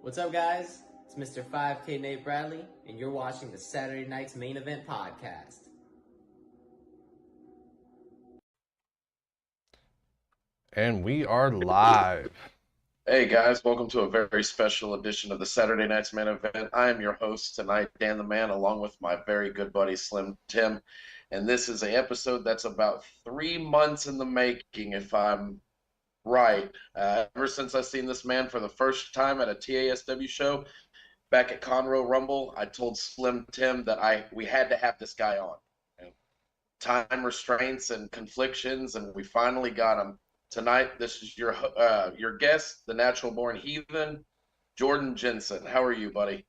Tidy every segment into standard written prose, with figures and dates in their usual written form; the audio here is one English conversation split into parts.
What's up, guys? It's Mr. 5K Nate Bradley, and you're watching the Saturday Night's Main Event podcast. And we are live. Hey guys, welcome to a very special edition of the Saturday Night's Main Event. I am your host tonight, Dan the Man, along with my very good buddy Slim Tim. And this is an episode that's about 3 months in the making, if I'm right. Ever since I seen this man for the first time at a TASW show back at Conroe Rumble, I told Slim Tim that we had to have this guy on. Time restraints and conflictions, and we finally got him. Tonight, this is your guest, the natural-born Heathen, Jordan Jensen. How are you, buddy?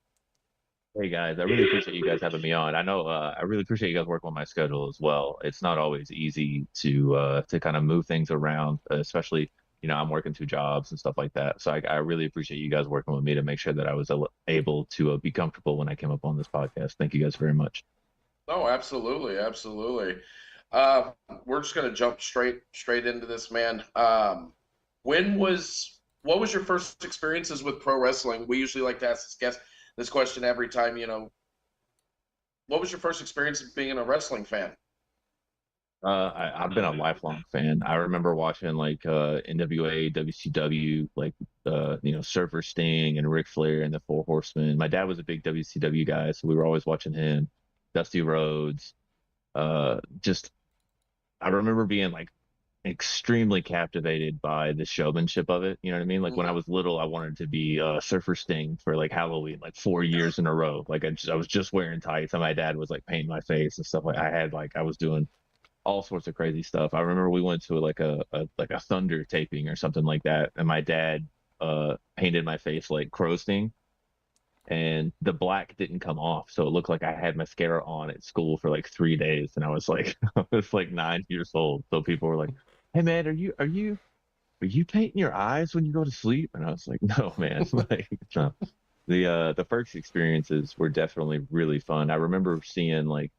Hey guys, I really appreciate you guys having me on. I know I really appreciate you guys working on my schedule as well. It's not always easy to kind of move things around, especially I'm working 2 jobs and stuff like that. So I really appreciate you guys working with me to make sure that I was able to be comfortable when I came up on this podcast. Thank you guys very much. Oh, absolutely, absolutely. We're just gonna jump straight into this, man. What was your first experiences with pro wrestling? We usually like to ask this question every time. What was your first experience of being a wrestling fan? I've been a lifelong fan. I remember watching like NWA, WCW, like Surfer Sting and Ric Flair and the Four Horsemen. My dad was a big WCW guy, so we were always watching him. Dusty Rhodes. I remember being like extremely captivated by the showmanship of it. You know what I mean? Like when I was little, I wanted to be Surfer Sting for like Halloween, like 4 years in a row. Like I was just wearing tights, and my dad was like painting my face and stuff. I was doing all sorts of crazy stuff. I remember we went to like a Thunder taping or something like that, and my dad painted my face like Crow Sting, and the black didn't come off, so it looked like I had mascara on at school for like 3 days, and I was like I was like 9 years old. So people were like, "Hey man, are you painting your eyes when you go to sleep?" And I was like, "No, man." Like, no. The first experiences were definitely really fun. I remember seeing like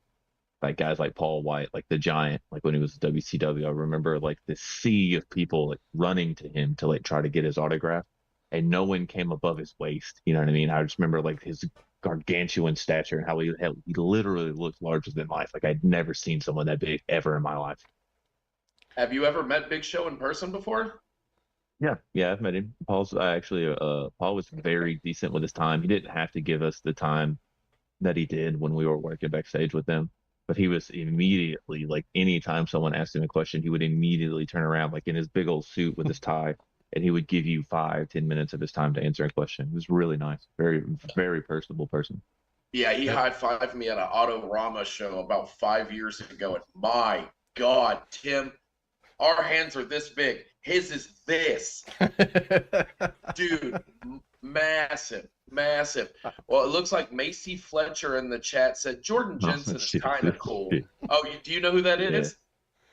guys like Paul White, like the Giant, like when he was WCW. I remember like the sea of people like running to him to like try to get his autograph, and no one came above his waist. You know what I mean? I just remember like his gargantuan stature and how he literally looked larger than life. Like I'd never seen someone that big ever in my life. Have you ever met Big Show in person before? Yeah, I've met him. Paul was very decent with his time. He didn't have to give us the time that he did when we were working backstage with him. But he was immediately, like, anytime someone asked him a question, he would immediately turn around, like in his big old suit with his tie, and he would give you 5-10 minutes of his time to answer a question. It was really nice. Very, very personable person. Yeah, he high-fived me at an Autorama show about 5 years ago, and my God, Tim, our hands are this big. His is this. Dude, massive. Well, it looks like Macy Fletcher in the chat said Jordan Jensen is kind of cool. Oh, do you know who that is?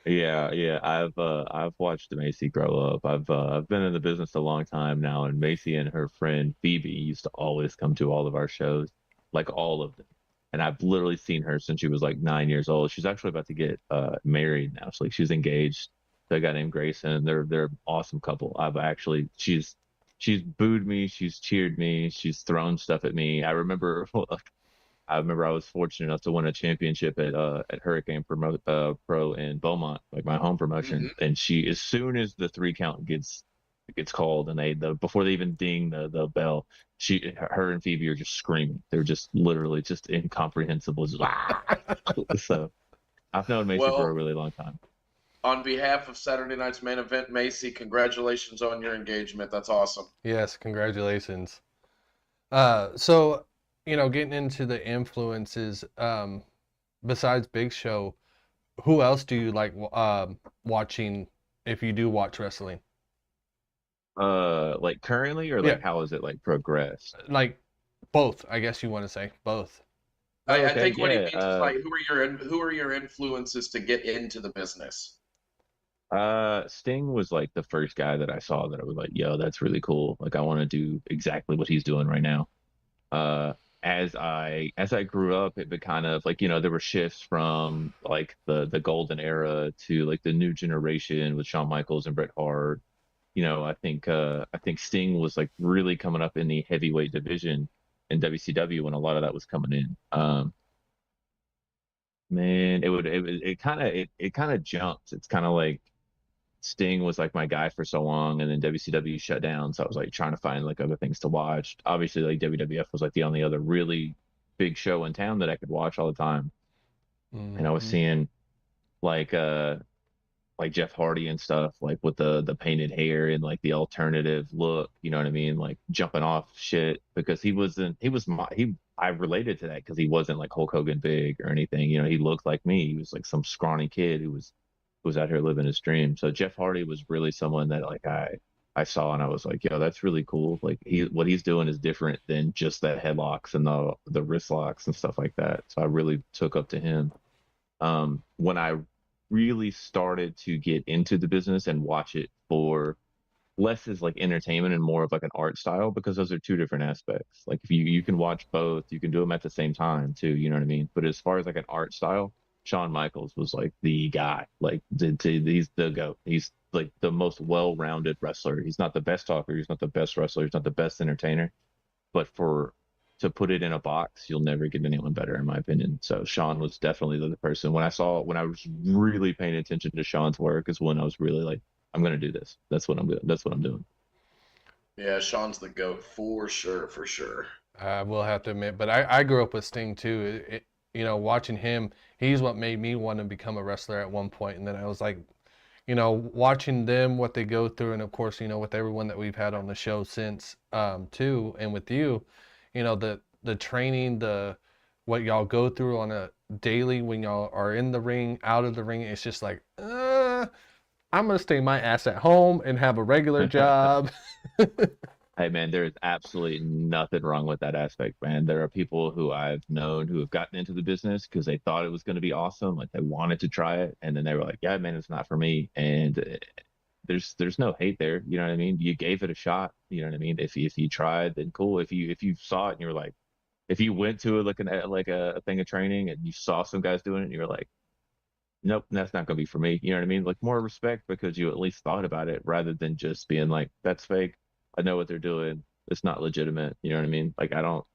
Yeah. I've watched Macy grow up. I've been in the business a long time now, and Macy and her friend Phoebe used to always come to all of our shows, like all of them. And I've literally seen her since she was like 9 years old. She's actually about to get married now. So like she's engaged to a guy named Grayson. They're an awesome couple. She's booed me, she's cheered me, she's thrown stuff at me. I remember I was fortunate enough to win a championship at Hurricane Pro in Beaumont, like my home promotion. Mm-hmm. And she, as soon as the 3 count gets called, and before they even ding the bell, her and Phoebe are just screaming. They're just literally just incomprehensible. Just, so I've known Macy for a really long time. On behalf of Saturday Night's Main Event, Macy, congratulations on your engagement. That's awesome. Yes, congratulations. So, getting into the influences, besides Big Show, who else do you like watching if you do watch wrestling? Like currently, or like how is it like progressed? Like both, I guess you want to say both. I think what he means is like who are your influences to get into the business? Sting was like the first guy that I saw that I was like, yo, that's really cool. Like I want to do exactly what he's doing right now. As I grew up, it kind of like, there were shifts from like the golden era to like the new generation with Shawn Michaels and Bret Hart, I think Sting was like really coming up in the heavyweight division in WCW when a lot of that was coming in. Man, it kind of jumped. It's kind of like Sting was like my guy for so long, and then WCW shut down. So I was like trying to find like other things to watch. Obviously, like WWF was like the only other really big show in town that I could watch all the time. And I was seeing like like Jeff Hardy and stuff, like with the painted hair and like the alternative look, you know what I mean? Like jumping off shit because I related to that because he wasn't like Hulk Hogan big or anything. He looked like me. He was like some scrawny kid who was out here living his dream. So Jeff Hardy was really someone that like I saw and I was like, yo, that's really cool. Like what he's doing is different than just the headlocks and the wrist locks and stuff like that. So I really took up to him. When I really started to get into the business and watch it for less as like entertainment and more of like an art style, because those are two different aspects. Like if you can watch both, you can do them at the same time too, you know what I mean? But as far as like an art style, Shawn Michaels was like the guy. Like he's the GOAT. He's like the most well-rounded wrestler. He's not the best talker, he's not the best wrestler, he's not the best entertainer, but to put it in a box, you'll never get anyone better, in my opinion. So Sean was definitely the person. When I was really paying attention to Sean's work, is when I was really like, I'm gonna do this. That's what I'm doing. That's what I'm doing. Yeah, Sean's the GOAT for sure, for sure. I will have to admit, but I grew up with Sting too. Watching him, he's what made me want to become a wrestler at one point. And then I was like, watching them, what they go through, and of course, with everyone that we've had on the show since, too, and with you, the training, what y'all go through on a daily when y'all are in the ring, out of the ring, it's just like, I'm gonna stay my ass at home and have a regular job. Hey man, there is absolutely nothing wrong with that aspect, man. There are people who I've known who have gotten into the business because they thought it was going to be awesome, like they wanted to try it, and then they were like, "Yeah, man, it's not for me." And there's no hate there, you know what I mean? You gave it a shot, you know what I mean? If you tried, then cool. If you saw it and you were like, if you went to like a thing of training and you saw some guys doing it and you were like, nope, that's not gonna be for me. You know what I mean? Like more respect because you at least thought about it rather than just being like, that's fake. I know what they're doing. It's not legitimate. You know what I mean? Like I don't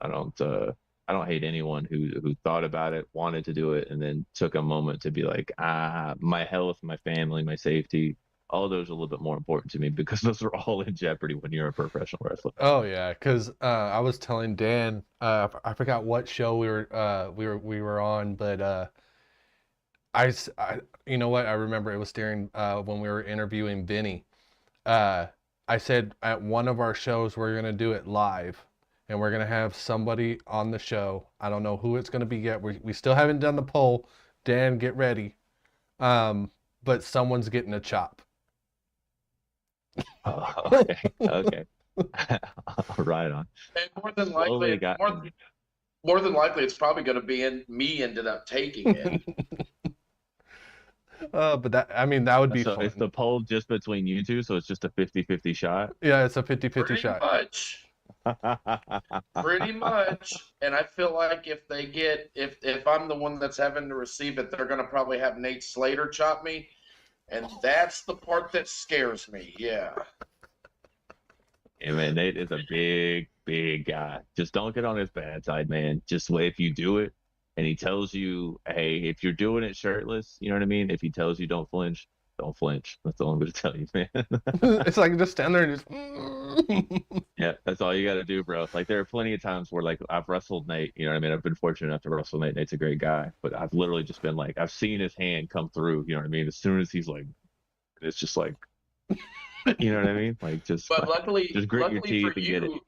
hate anyone who thought about it, wanted to do it, and then took a moment to be like, my health, my family, my safety, all those are a little bit more important to me because those are all in jeopardy when you're a professional wrestler. Oh yeah, because I was telling Dan, I forgot what show we were on, but you know what? I remember it was during when we were interviewing Vinny. I said at one of our shows we're gonna do it live, and we're gonna have somebody on the show. I don't know who it's gonna be yet. We still haven't done the poll. Dan, get ready. But someone's getting a chop. Oh, okay, okay, right on. And more than Slowly likely, got more than likely, it's probably going to be me ended up taking it. But that would be so fun. it's the poll just between you two, so it's just a 50-50 shot. Yeah, it's a 50-50 Pretty shot. much. Pretty much. And I feel like if I'm the one that's having to receive it, they're going to probably have Nate Slater chop me. And that's the part that scares me. Yeah. Yeah, man, Nate is a big, big guy. Just don't get on his bad side, man. Just wait if you do it and he tells you, hey, if you're doing it shirtless, you know what I mean? If he tells you don't flinch, don't flinch. That's all I'm going to tell you, man. It's like just stand there and just. Yeah, that's all you got to do, bro. Like there are plenty of times where like I've wrestled Nate, you know what I mean? I've been fortunate enough to wrestle Nate. Nate's a great guy, but I've literally just been like, I've seen his hand come through, you know what I mean? As soon as he's like, it's just like, you know what I mean? Like just, But luckily, just grit your luckily teeth for and get it. you,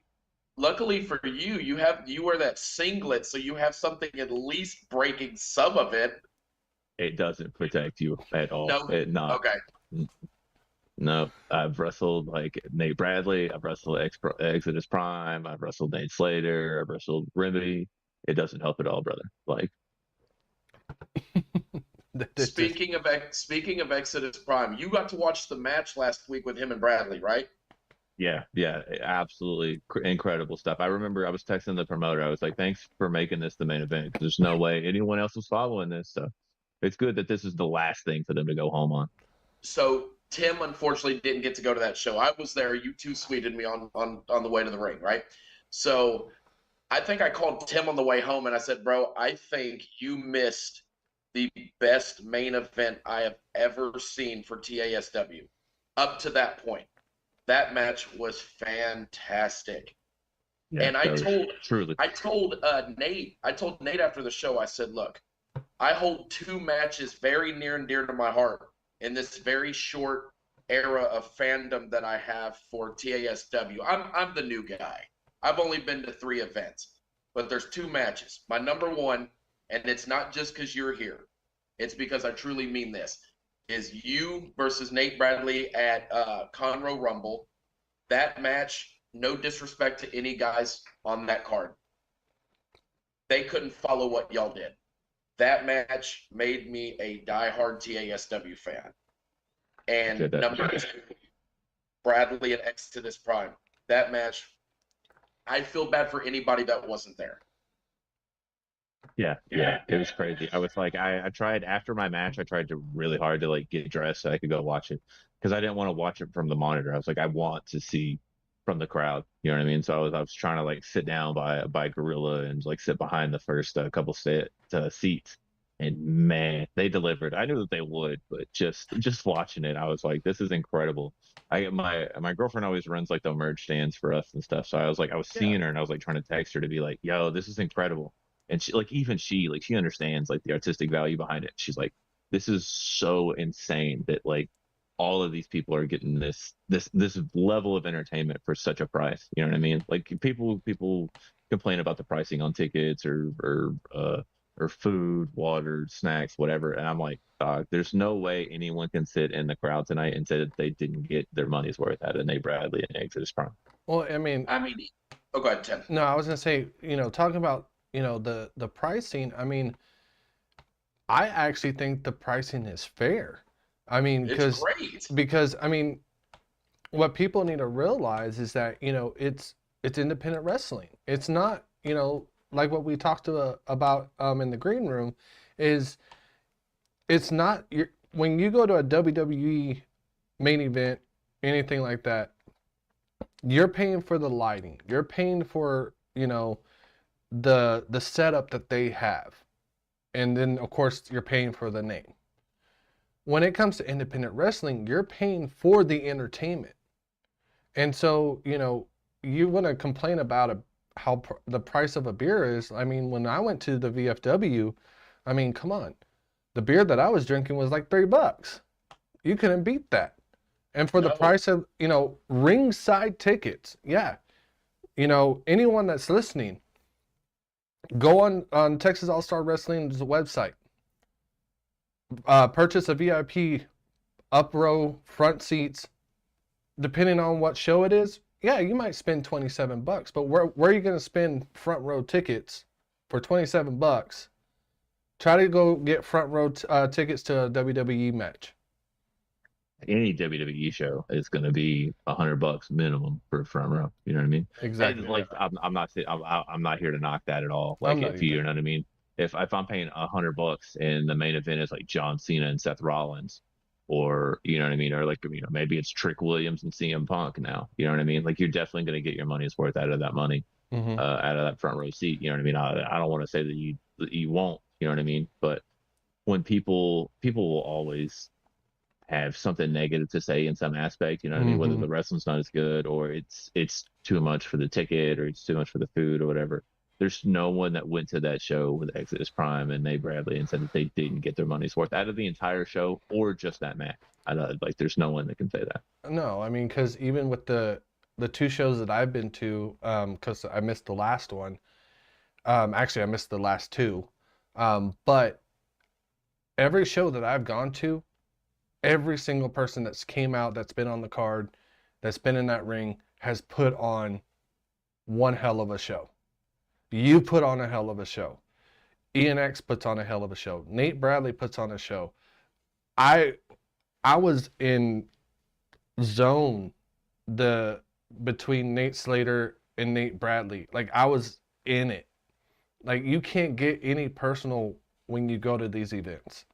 luckily for you, you wear that singlet, so you have something at least breaking some of it. It doesn't protect you at all. No. It not. Okay. No, I've wrestled like Nate Bradley. I've wrestled Exodus Prime. I've wrestled Nate Slater. I've wrestled Remedy. It doesn't help at all, brother. Like, Speaking of Exodus Prime, you got to watch the match last week with him and Bradley, right? yeah, absolutely incredible stuff. I remember I was texting the promoter. I was like, "Thanks for making this the main event. 'Cause there's no way anyone else was following this. So it's good that this is the last thing for them to go home on." So Tim unfortunately didn't get to go to that show. I was there. You two sweeted me on the way to the ring, right? So I think I called Tim on the way home and I said, bro, I think you missed the best main event I have ever seen for TASW up to that point. That match was fantastic. Yeah, And I told truly. Nate after the show, I said, look, I hold two matches very near and dear to my heart in this very short era of fandom that I have for TASW. I'm the new guy. I've only been to 3 events, but there's 2 matches. My number one, and it's not just because you're here, it's because I truly mean this, is you versus Nate Bradley at Conroe Rumble. That match, no disrespect to any guys on that card, they couldn't follow what y'all did. That match made me a diehard TASW fan. And number 2, Bradley and Exodus Prime. That match, I feel bad for anybody that wasn't there. Yeah, it was crazy. I was like, I tried after my match, I tried to really hard to like get dressed so I could go watch it because I didn't want to watch it from the monitor. I was like, I want to see from the crowd. You know what I mean? So I was trying to like sit down by Gorilla and like sit behind the first couple seats. And man, they delivered. I knew that they would, but just watching it, I was like, this is incredible. My girlfriend always runs like the merch stands for us and stuff. So I was seeing her and I was like trying to text her to be like, yo, this is incredible. And she like even she like she understands like the artistic value behind it. She's like, this is so insane that like all of these people are getting this level of entertainment for such a price. You know what I mean? Like people complain about the pricing on tickets or food, water, snacks, whatever. And I'm like, there's no way anyone can sit in the crowd tonight and say that they didn't get their money's worth out of Nate Bradley and Exodus Prime. Well, I mean, oh, go ahead, Tim. No, I was gonna say, talking about, the pricing. I mean, I actually think the pricing is fair. I mean, It's great. because I mean, what people need to realize is that it's independent wrestling. It's not like what we talked about in the green room, is it's not when you go to a WWE main event, anything like that, you're paying for the lighting, you're paying for the setup that they have, and then of course you're paying for the name. When it comes to independent wrestling, you're paying for the entertainment. And so, you want to complain about how the price of a beer is. I mean, when I went to the VFW, I mean, come on. The beer that I was drinking was like $3. You couldn't beat that. And for the price of, ringside tickets, yeah. Anyone that's listening, go on Texas All-Star Wrestling's website. Purchase a VIP up row front seats. Depending on what show it is, yeah, you might spend $27, but where are you going to spend front row tickets for $27? Try to go get front row tickets to a WWE match. Any WWE show is going to be $100 minimum for a front row. You know what I mean? Exactly. And like I'm not here to knock that at all. Like if you know what I mean. If I'm paying $100 and the main event is like John Cena and Seth Rollins, or you know what I mean, or like maybe it's Trick Williams and CM Punk now. You know what I mean? Like you're definitely going to get your money's worth out of that money, out of that front row seat. You know what I mean? I don't want to say that you won't. You know what I mean? But when people will always have something negative to say in some aspect, you know what I mean? Whether the wrestling's not as good or it's too much for the ticket or it's too much for the food or whatever. There's no one that went to that show with Exodus Prime and Nate Bradley and said that they didn't get their money's worth out of the entire show or just that match. Like there's no one that can say that. No, I mean, because even with the 2 shows that I've been to, because I missed the last one. Actually, I missed the last 2. But every show that I've gone to, every single person that's came out, that's been on the card, that's been in that ring, has put on one hell of a show. You put on a hell of a show. ENX puts on a hell of a show. Nate Bradley puts on a show. I was in zone between Nate Slater and Nate Bradley. Like I was in it. Like you can't get any personal when you go to these events.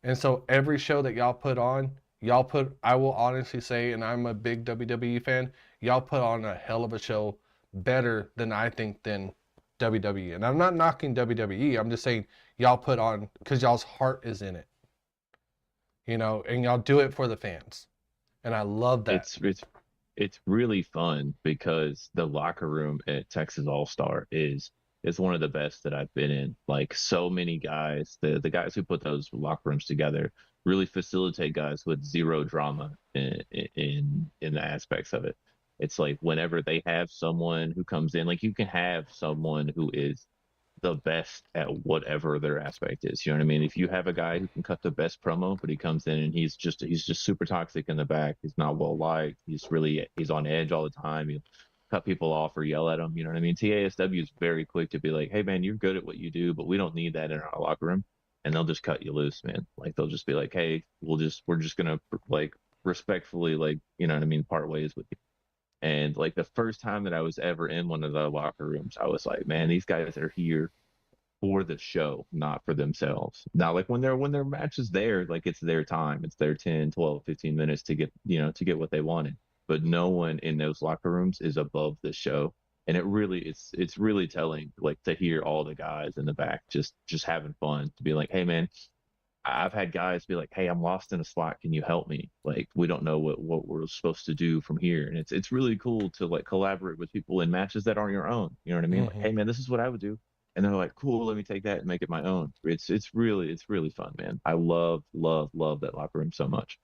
And so every show that y'all put on, I will honestly say, and I'm a big WWE fan, y'all put on a hell of a show, better than I think than WWE. And I'm not knocking WWE. I'm just saying y'all put on, because y'all's heart is in it, and y'all do it for the fans. And I love that. It's really fun because the locker room at Texas All Star is one of the best that I've been in. Like so many guys, the guys who put those locker rooms together really facilitate guys with zero drama in the aspects of it. It's like whenever they have someone who comes in, like you can have someone who is the best at whatever their aspect is. You know what I mean? If you have a guy who can cut the best promo, but he comes in and he's just super toxic in the back. He's not well liked. He's on edge all the time. He'll cut people off or yell at them. You know what I mean? TASW is very quick to be like, hey man, you're good at what you do, but we don't need that in our locker room. And they'll just cut you loose, man. Like they'll just be like, hey, we're just gonna like respectfully, like, you know what I mean, part ways with you. And like the first time that I was ever in one of the locker rooms, I was like, man, these guys are here for the show, not for themselves. Now, like when their match is there, like it's their time. It's their 10, 12, 15 minutes to get, to get what they wanted. But no one in those locker rooms is above the show. And it's really telling, like to hear all the guys in the back just having fun, to be like, hey man, I've had guys be like, "Hey, I'm lost in a spot. Can you help me? Like, we don't know what we're supposed to do from here." And it's really cool to like collaborate with people in matches that aren't your own. You know what I mean? Like, Mm-hmm. "Hey, man, this is what I would do," and they're like, "Cool, let me take that and make it my own." It's really fun, man. I love that locker room so much.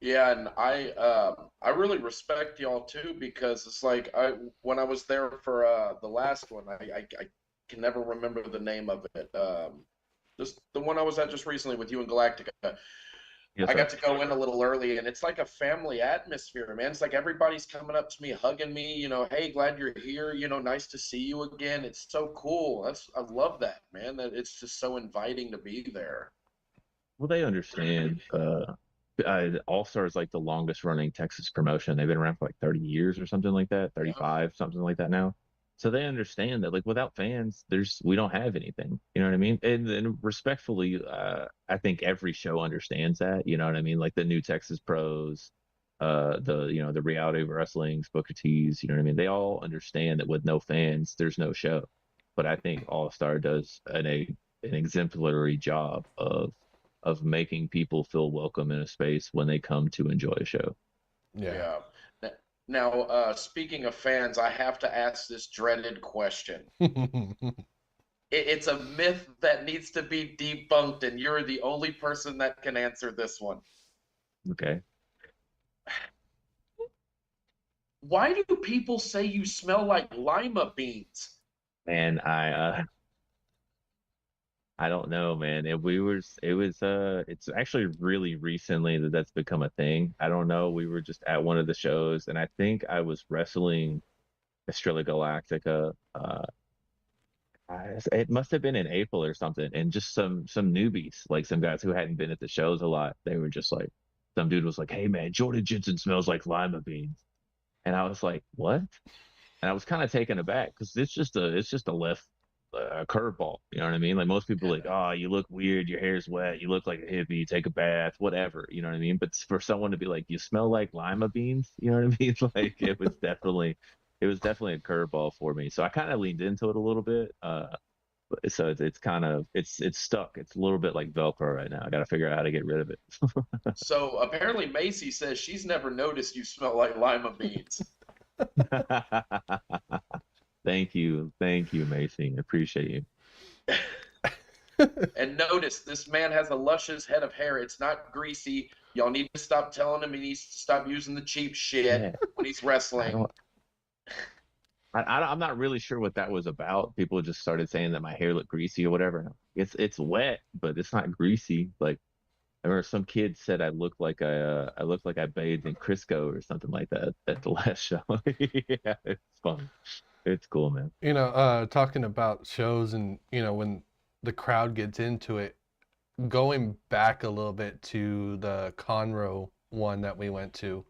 Yeah, and I really respect y'all too, because it's like when I was there for the last one, I can never remember the name of it. Just the one I was at just recently with you and Galactica. Yes, I sir. got to go in a little early, and it's like a family atmosphere, man. It's like everybody's coming up to me, hugging me, hey, glad you're here, nice to see you again. It's so cool. I love that, man. That it's just so inviting to be there. Well, they understand. All Star is like the longest running Texas promotion. They've been around for like 30 years or something like that, Yeah. 35, something like that now. So they understand that like without fans, we don't have anything. You know what I mean? And respectfully, I think every show understands that. You know what I mean? Like the new Texas pros, the reality of wrestling's Booker T's. You know what I mean? They all understand that with no fans, there's no show. But I think All Star does an exemplary job of making people feel welcome in a space when they come to enjoy a show. Yeah. Yeah. Now, speaking of fans, I have to ask this dreaded question. It's a myth that needs to be debunked, and you're the only person that can answer this one. Okay. Why do people say you smell like lima beans? And I don't know, man. It's actually really recently that that's become a thing. I don't know. We were just at one of the shows, and I think I was wrestling Estrella Galactica. It must have been in April or something, and just some newbies, like some guys who hadn't been at the shows a lot. They were just like, some dude was like, "Hey man, Jordan Jensen smells like lima beans," and I was like, "What?" And I was kind of taken aback because it's just a left curveball. You know what I mean? Like most people, like, oh, you look weird, your hair's wet, you look like a hippie, take a bath, whatever. You know what I mean? But for someone to be like, you smell like lima beans, you know what I mean? Like it was definitely a curveball for me. So I kind of leaned into it a little bit. So it's kind of it's stuck. It's a little bit like Velcro right now. I got to figure out how to get rid of it. So apparently Macy says she's never noticed you smell like lima beans. Thank you, Macy. Appreciate you. And notice this man has a luscious head of hair. It's not greasy. Y'all need to stop telling him he needs to stop using the cheap shit Yeah, when he's I wrestling. don't. I'm not really sure what that was about. People just started saying that my hair looked greasy or whatever. It's wet, but it's not greasy. Like I remember some kid said I looked like I bathed in Crisco or something like that at the last show. Yeah, it's fun. It's cool, man. Talking about shows and, when the crowd gets into it, going back a little bit to the Conroe one that we went to,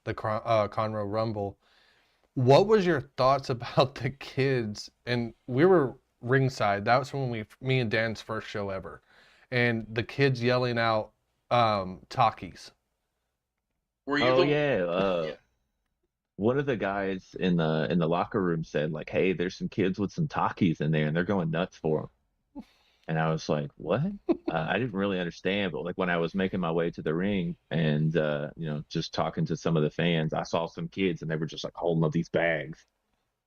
the Conroe Rumble. What was your thoughts about the kids? And we were ringside. That was when me and Dan's first show ever. And the kids yelling out Takis. Were you Oh the? yeah, Yeah. one of the guys in the locker room said like, "Hey, there's some kids with some Takis in there, and they're going nuts for them." And I was like, "What?" I didn't really understand, but like when I was making my way to the ring and just talking to some of the fans, I saw some kids and they were just like holding up these bags.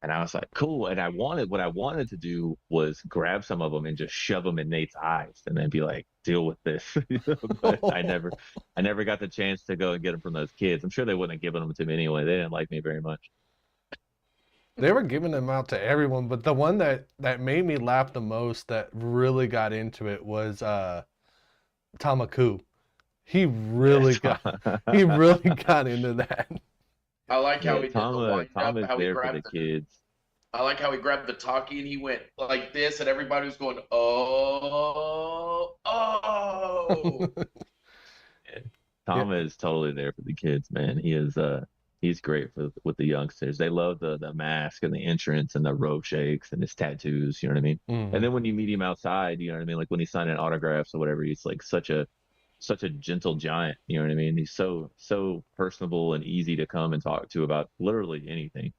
And I was like, cool. And what I wanted to do was grab some of them and just shove them in Nate's eyes and then be like, deal with this. But I never got the chance to go and get them from those kids. I'm sure they wouldn't have given them to me anyway. They didn't like me very much. They were giving them out to everyone, but the one that made me laugh the most, that really got into it, was Tamaku. He really got he really got into that. I like how Yeah, he did the wind Tom up, is how he there for the grabbed the. kids. I like how he grabbed the talkie and he went like this, and everybody was going, "Oh, oh!" Yeah. Yeah, Tom is totally there for the kids, man. He's great for with the youngsters. They love the mask and the entrance and the rope shakes and his tattoos, you know what I mean? And hmm then when you meet him outside, you know what I mean? Like when he's signing autographs or whatever, he's like such a gentle giant, you know what I mean? He's so personable and easy to come and talk to about literally anything.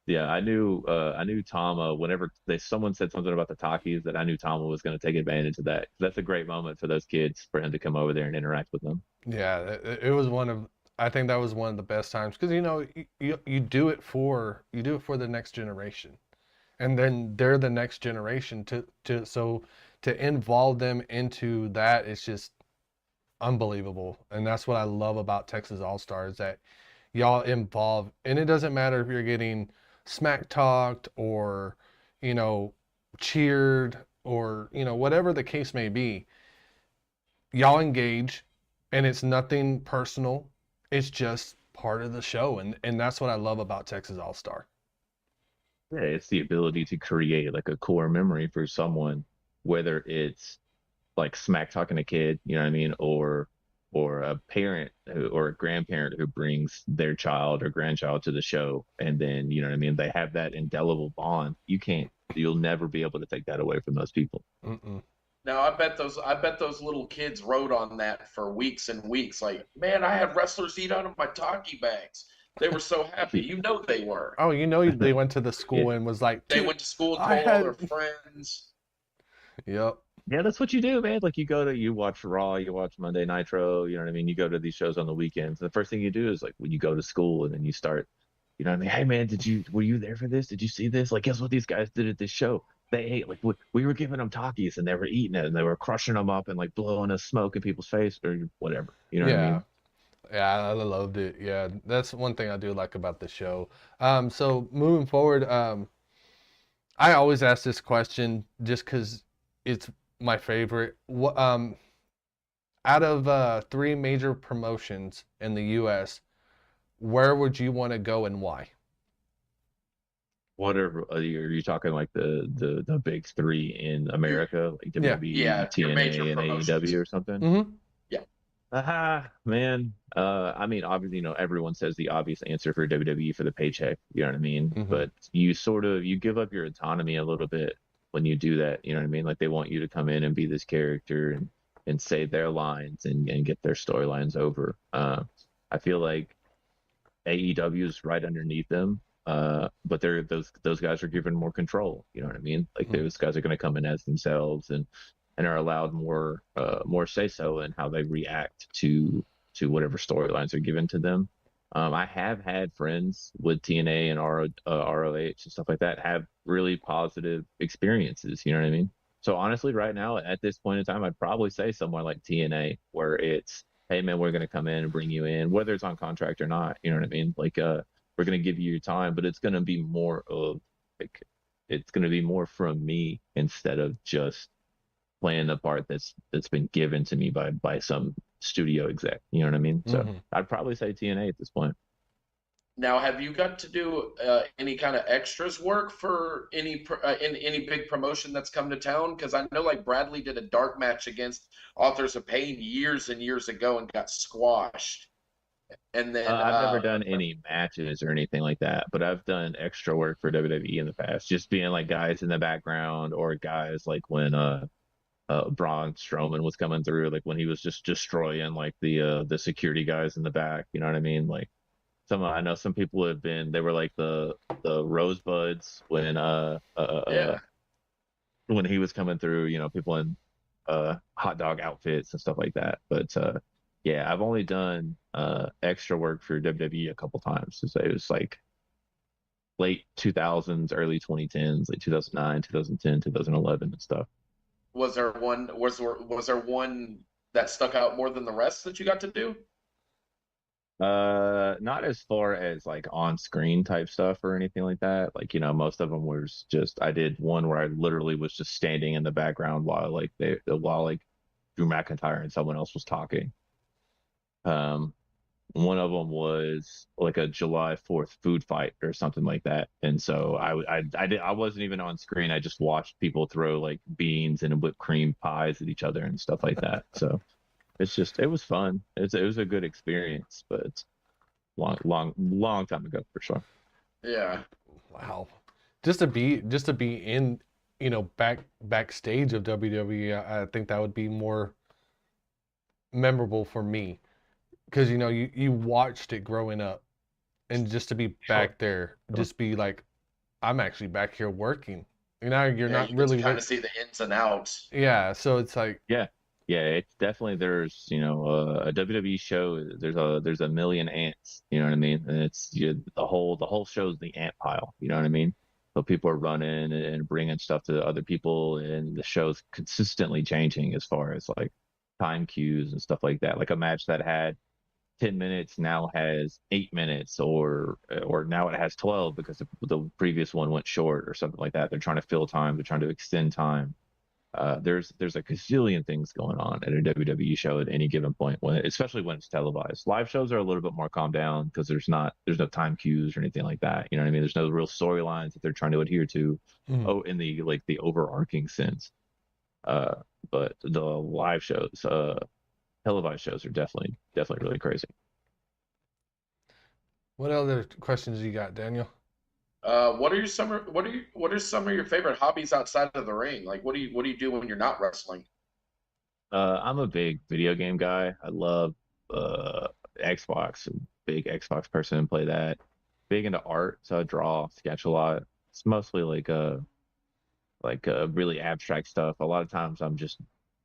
Yeah, I knew Tama whenever someone said something about the Takis, that I knew Tama was going to take advantage of that. That's a great moment for those kids for him to come over there and interact with them. yeah. It was one of, I think that was one of the best times, because you do it for the next generation, and then they're the next generation to involve them into that. It's just unbelievable, and that's what I love about Texas All Stars, that y'all involve, and it doesn't matter if you're getting smack talked or you know cheered, or whatever the case may be. Y'all engage, and it's nothing personal. It's just part of the show, and that's what I love about Texas All Star. Yeah, it's the ability to create like a core memory for someone, whether it's like smack talking a kid, you know what I mean, or a parent or a grandparent who brings their child or grandchild to the show, and then you know what I mean, they have that indelible bond. You'll never be able to take that away from those people. Mm-mm. Now I bet those little kids wrote on that for weeks and weeks. Like, man, I had wrestlers eat out of my talkie bags. They were so happy. You know they were. Oh, they went to the Yeah, school and was like, They dude, went to school and I told all their had. friends. Yep. yeah, that's what you do, man. Like you watch Raw, you watch Monday Nitro, you know what I mean? You go to these shows on the weekends. The first thing you do is like when you go to school and then you start, you know what I mean? Hey man, were you there for this? Did you see this? Like, guess what these guys did at this show? They ate like we were giving them Takis and they were eating it and they were crushing them up and like blowing a smoke in people's face or whatever. You know what I Yeah. mean? Yeah, I loved it. Yeah, that's one thing I do like about the show. So moving forward, I always ask this question just because it's my favorite. Out of three major promotions in the U.S., where would you want to go and why? Whatever are you talking like the big three in Your America, like Yeah. yeah, WWE, your major TNA, and AEW promotions. or something? Mm-hmm. Yeah. Man. I mean, obviously, everyone says the obvious answer for WWE for the paycheck. You know what I mean? Mm-hmm. But you give up your autonomy a little bit when you do that. You know what I mean? Like they want you to come in and be this character and say their lines and get their storylines over. I feel like AEW is right underneath them. But those guys are given more control. You know what I mean? Like Mm-hmm. those guys are going to come in as themselves and are allowed more say so in how they react to whatever storylines are given to them. I have had friends with TNA and ROH and stuff like that have really positive experiences. You know what I mean? So honestly, right now at this point in time, I'd probably say somewhere like TNA, where it's, hey man, we're going to come in and bring you in, whether it's on contract or not. You know what I mean? Like we're going to give you your time, but it's going to be more of like it's going to be more from me instead of just playing the part that's been given to me by some studio exec. You know what I mean? So Mm-hmm. I'd probably say TNA at this point. Now, have you got to do any kind of extras work for in any big promotion that's come to town? Because I know like Bradley did a dark match against Authors of Pain years and years ago and got squashed. And then I've never done any matches or anything like that, but I've done extra work for WWE in the past, just being like guys in the background or guys like Braun Strowman was coming through, like when he was just destroying like the security guys in the back. You know what I mean? Like I know some people have been, they were like the Rosebuds Yeah. when he was coming through. You know, people in hot dog outfits and stuff like that. But yeah, I've only done extra work for WWE a couple times. So it was like late 2000s, early 2010s, like 2009, 2010, 2011 and stuff. Was there one that stuck out more than the rest that you got to do? Not as far as like on screen type stuff or anything like that. Like, you know, most of them was just, I did one where I literally was just standing in the background while like Drew McIntyre and someone else was talking. Um, One of them was like a July 4th food fight or something like that. And so I wasn't even on screen. I just watched people throw like beans and whipped cream pies at each other and stuff like that. So it was fun. It was a good experience, but it's long time ago for sure. Yeah. Wow. Just to be in, you know, backstage of WWE, I think that would be more memorable for me because you know you watched it growing up, and just to be Sure. back there, just be like, I'm actually back here working. You know, you're Yeah, not you get to really kind work. of see the ins and outs. Yeah, so it's like, Yeah. Yeah, it's definitely there's, you know, a WWE show, there's a million ants, you know what I mean? And it's the whole show's the ant pile, you know what I mean? So people are running and bringing stuff to other people, and the show's consistently changing as far as like time cues and stuff like that. Like a match that had 10 minutes now has 8 minutes, or now it has 12 because the previous one went short or something like that. They're trying to fill time, they're trying to extend time. There's a gazillion things going on at a WWE show at any given point, especially when it's televised. Live shows are a little bit more calmed down because there's no time cues or anything like that. You know what I mean? There's no real storylines that they're trying to adhere to. mm, Oh, in the like the overarching sense. Uh, but the live shows, televised shows are definitely really crazy. what other questions you got, Daniel? What are some of your favorite hobbies outside of the ring? Like what do you do when you're not wrestling? I'm a big video game guy. I love uh Xbox, a big Xbox person and play that. Big into art, so I draw, sketch a lot. It's mostly really abstract stuff. A lot of times I'm just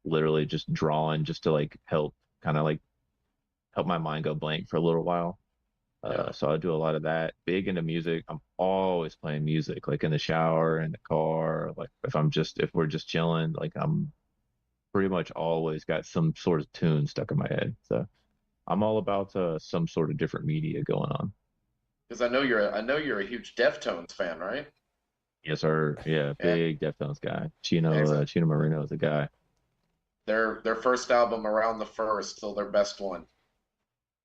literally just drawing just to like help my mind go blank for a little while. Yeah. So I do a lot of that. Big into music. I'm always playing music, like in the shower, in the car, like if we're just chilling, like I'm pretty much always got some sort of tune stuck in my head. So I'm all about some sort of different media going on. Because I know you're a huge Deftones fan, right? Yes, sir. Yeah, And big Deftones guy. exa- Chino Marino is a guy. their first album, Around the Fur, is still their best one.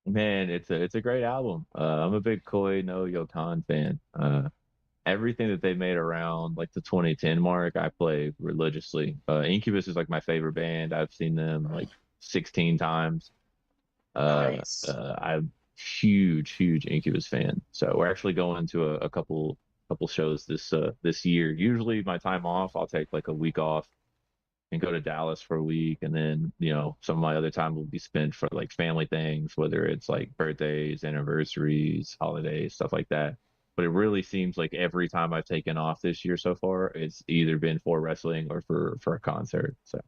Man, it's a great album. I'm a big Koi no Yokan fan. Everything that they made around like the 2010 mark, I play religiously. Incubus is like my favorite band. I've seen them like 16 times. Nice. I'm huge Incubus fan. So we're actually going to a couple shows this year. Usually my time off, I'll take like a week off and go to Dallas for a week, and then you know some of my other time will be spent for like family things, whether it's like birthdays, anniversaries, holidays, stuff like that. But it really seems like every time I've taken off this year so far, it's either been for wrestling or for a concert. So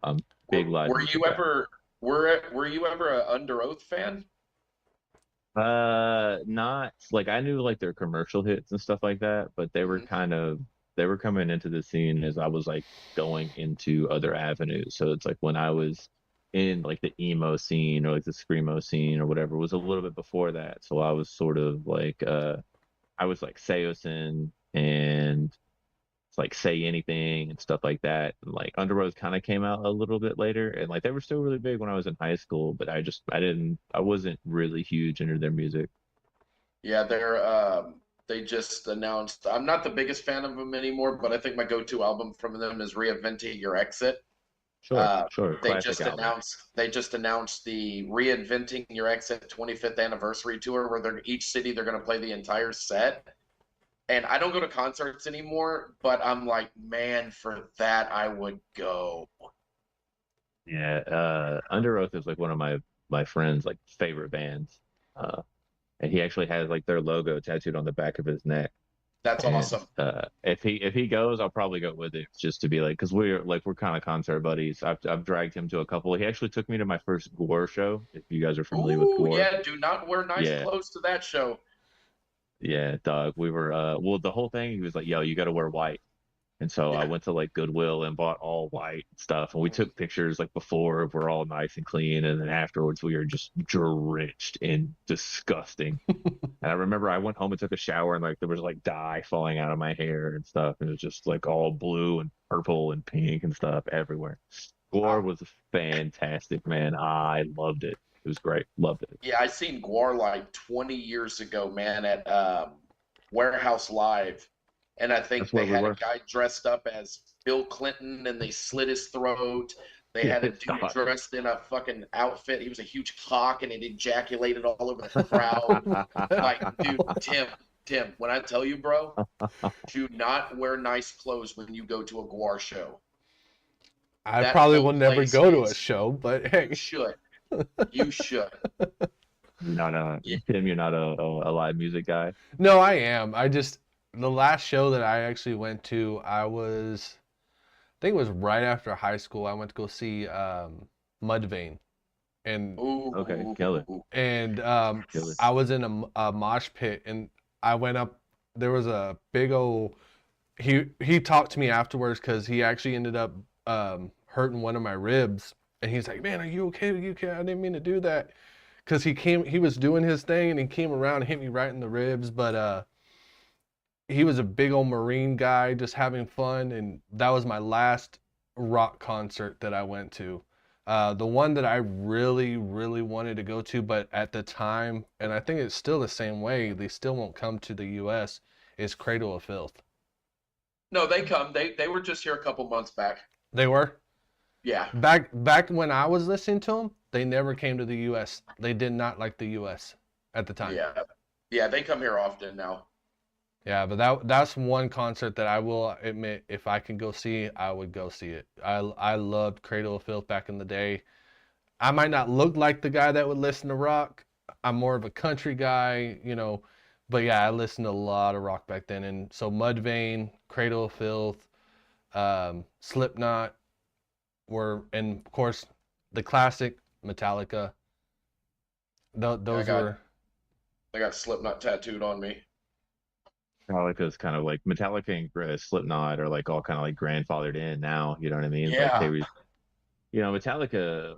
I'm Were, big live were music you guy. ever were you ever a Under Oath fan? Not like I knew like their commercial hits and stuff like that, but Mhm. they were coming into the scene as I was like going into other avenues. So it's like when I was in like the emo scene or like the screamo scene or whatever was a little bit before that. So I was sort of like I was like Seosin and it's like Say Anything and stuff like that. And like Underoath kind of came out a little bit later, and like they were still really big when I was in high school, but I wasn't really huge into their music. Yeah, they just announced. I'm not the biggest fan of them anymore, but I think my go-to album from them is Reinventing Your Exit. Sure, sure, They classic just album. announced the Reinventing Your Exit 25th anniversary tour where each city they're going to play the entire set. And I don't go to concerts anymore, but I'm like, man, for that I would go. Yeah, Under Oath is like one of my friends' like favorite bands. Uh, and he actually has like their logo tattooed on the back of his neck. That's And awesome. if he goes, I'll probably go with it just to be like, because we're kind of concert buddies. I've dragged him to a couple. He actually took me to my first Gore show. If you guys are familiar with Ooh, Gore, yeah. Do not wear nice yeah, clothes to that show. yeah, dog. We were well, the whole thing. He was like, "Yo, you got to wear white." And so I Yeah. went to like Goodwill and bought all white stuff. And we took pictures like before, we're all nice and clean. And then afterwards, we were just drenched in disgusting. And I remember I went home and took a shower and like there was like dye falling out of my hair and stuff. And it was just like all blue and purple and pink and stuff everywhere. Gore Uh, was fantastic, man. I loved it. It was great. Loved it. yeah, I seen Guar like 20 years ago, man, at Warehouse Live. And I That's think where they we had a were. guy dressed up as Bill Clinton and they slit his throat. They had a dude Stop. dressed in a fucking outfit. He was a huge cock and it ejaculated all over the crowd. Like, dude, Tim, when I tell you, bro, do not wear nice clothes when you go to a Guar show. I That probably whole will never place go to a is, show, but you hey, should. You should. Not Yeah. Tim, you're not a live music guy. no, I am. The last show that I actually went to, I think it was right after high school. I went to go see Mudvayne, and Okay, Ooh. kill it. and Kill it. I was in a mosh pit, and I went up. There was a big old. He talked to me afterwards because he actually ended up hurting one of my ribs, and he's like, "Man, are you okay? Are you okay? I didn't mean to do that." Because he was doing his thing, and he came around and hit me right in the ribs, but he was a big old Marine guy just having fun, and that was my last rock concert that I went to. The one that I really, really wanted to go to, but at the time, and I think it's still the same way, they still won't come to the US, is Cradle of Filth. No, they come. They were just here a couple months back. They were? Yeah. Back when I was listening to them, they never came to the US. They did not like the US at the time. Yeah. Yeah, they come here often now. Yeah, but that's one concert that I will admit, if I can go see, I would go see it. I loved Cradle of Filth back in the day. I might not look like the guy that would listen to rock. I'm more of a country guy, but yeah, I listened to a lot of rock back then. And so Mudvayne, Cradle of Filth, Slipknot and of course the classic Metallica. I Those got were. I got Slipknot tattooed on me. Metallica is kind of like Metallica and Slipknot are like all kind of like grandfathered in now. You know what I mean? Like they Yeah. were, Metallica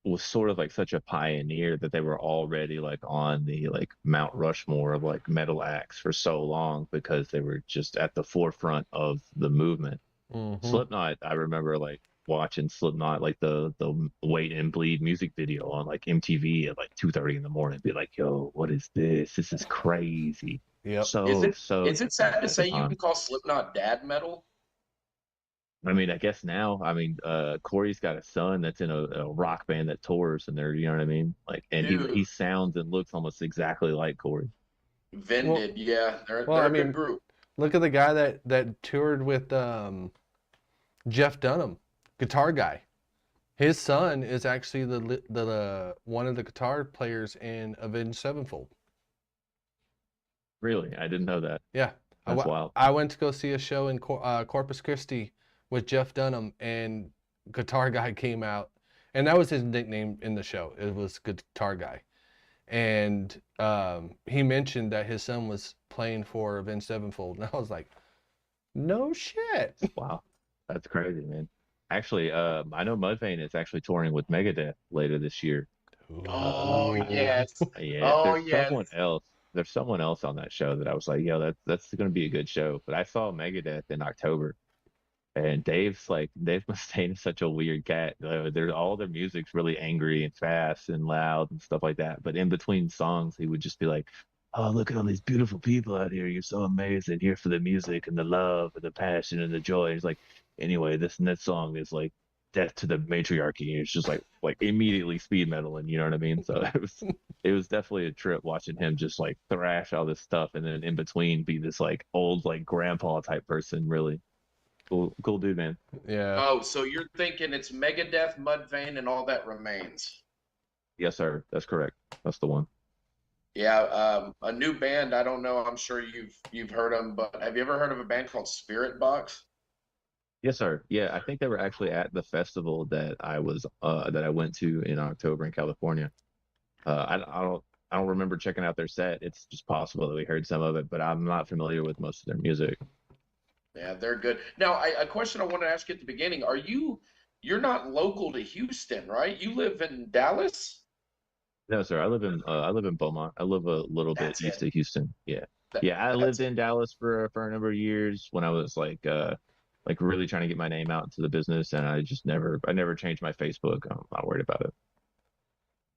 was sort of like such a pioneer that they were already like on the like Mount Rushmore of like metal acts for so long because they were just at the forefront of the movement. Hmm. Slipknot, I remember like watching Slipknot like the Wait and Bleed music video on like MTV at like 2:30 in the morning, be like, yo, what is this? This is crazy. Yep. Is So it so is it sad to at the say you time. can call Slipknot dad metal? I mean, I guess now, Corey's got a son that's in a rock band that tours, and they're, you know what I mean? Like, and he Dude, sounds and looks almost exactly like Corey. Vin Well, did. Yeah, they're well, I they're a good mean, group. look at the guy that toured with Jeff Dunham, guitar guy. His son is actually the one of the guitar players in Avenged Sevenfold. Really, I didn't know that. Yeah, That's wild. I went to go see a show in Corpus Christi with Jeff Dunham, and guitar guy came out, and that was his nickname in the show. It was guitar guy, and he mentioned that his son was playing for Avenged Sevenfold, and I was like, no shit. Wow, that's crazy, man. Actually, I know Mudvayne is actually touring with Megadeth later this year. Oh Ooh. yes. Yeah, Oh there's yes. someone else. There's someone else on that show that I was like, yo, that's going to be a good show. But I saw Megadeth in October, and Dave Mustaine is such a weird cat. They're all their music's really angry and fast and loud and stuff like that. But in between songs, he would just be like, "Oh, look at all these beautiful people out here. You're so amazing. Here for the music and the love and the passion and the joy." He's like, anyway, this next song is like death to the matriarchy. And it's just like immediately speed metal, and you know what I mean. So it was definitely a trip watching him just like thrash all this stuff, and then in between be this like old like grandpa type person, really. Cool dude, man. Yeah. Oh, so you're thinking it's Megadeth, Mudvayne, and All That Remains. Yes, sir. That's correct. That's the one. Yeah, a new band. I don't know. I'm sure you've heard them, but have you ever heard of a band called Spirit Box? Yes, sir. Yeah, I think they were actually at the festival that I went to in October in California. I don't remember checking out their set. It's just possible that we heard some of it, but I'm not familiar with most of their music. Yeah, they're good. Now, a question I wanted to ask you at the beginning: you're not local to Houston, right? You live in Dallas. No, sir. I live in Beaumont. I live a little bit That's east it. of Houston. Yeah. That, Yeah, I that's lived it. in Dallas for a number of years when I was like really trying to get my name out into the business, and I never changed my Facebook. I'm not worried about it.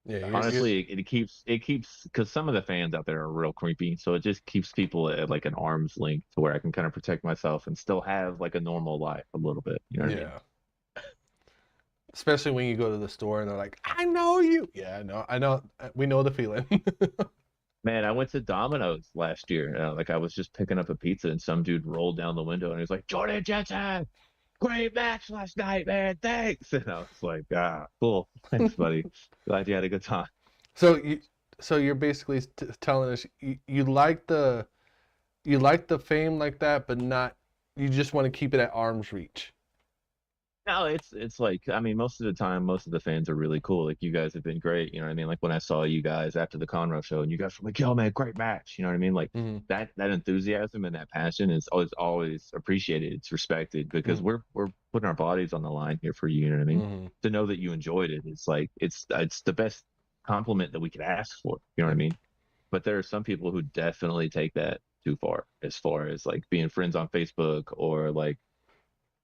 Yeah, you're Honestly, it keeps because some of the fans out there are real creepy, so it just keeps people at like an arm's length to where I can kind of protect myself and still have like a normal life a little bit. You know what I mean? yeah. Especially when you go to the store and they're like, "I know you." Yeah, I know. We know the feeling. Man, I went to Domino's last year. Like I was just picking up a pizza and some dude rolled down the window and he was like, "Jordan Jensen, great match last night, man. Thanks." And I was like, "Ah, cool. Thanks, buddy. Glad you had a good time." So you're basically telling us you like the fame like that, but not you just want to keep it at arm's reach. No, it's like I mean, most of the time, most of the fans are really cool. Like you guys have been great. You know what I mean? Like when I saw you guys after the Conroe show, and you guys were like, "Yo, man, great match." You know what I mean? Like Hmm. that enthusiasm and that passion is always appreciated. It's respected because Hmm. we're putting our bodies on the line here for you. You know what I mean? Hmm. To know that you enjoyed it, it's like it's the best compliment that we could ask for. You know what I mean? But there are some people who definitely take that too far as like being friends on Facebook or like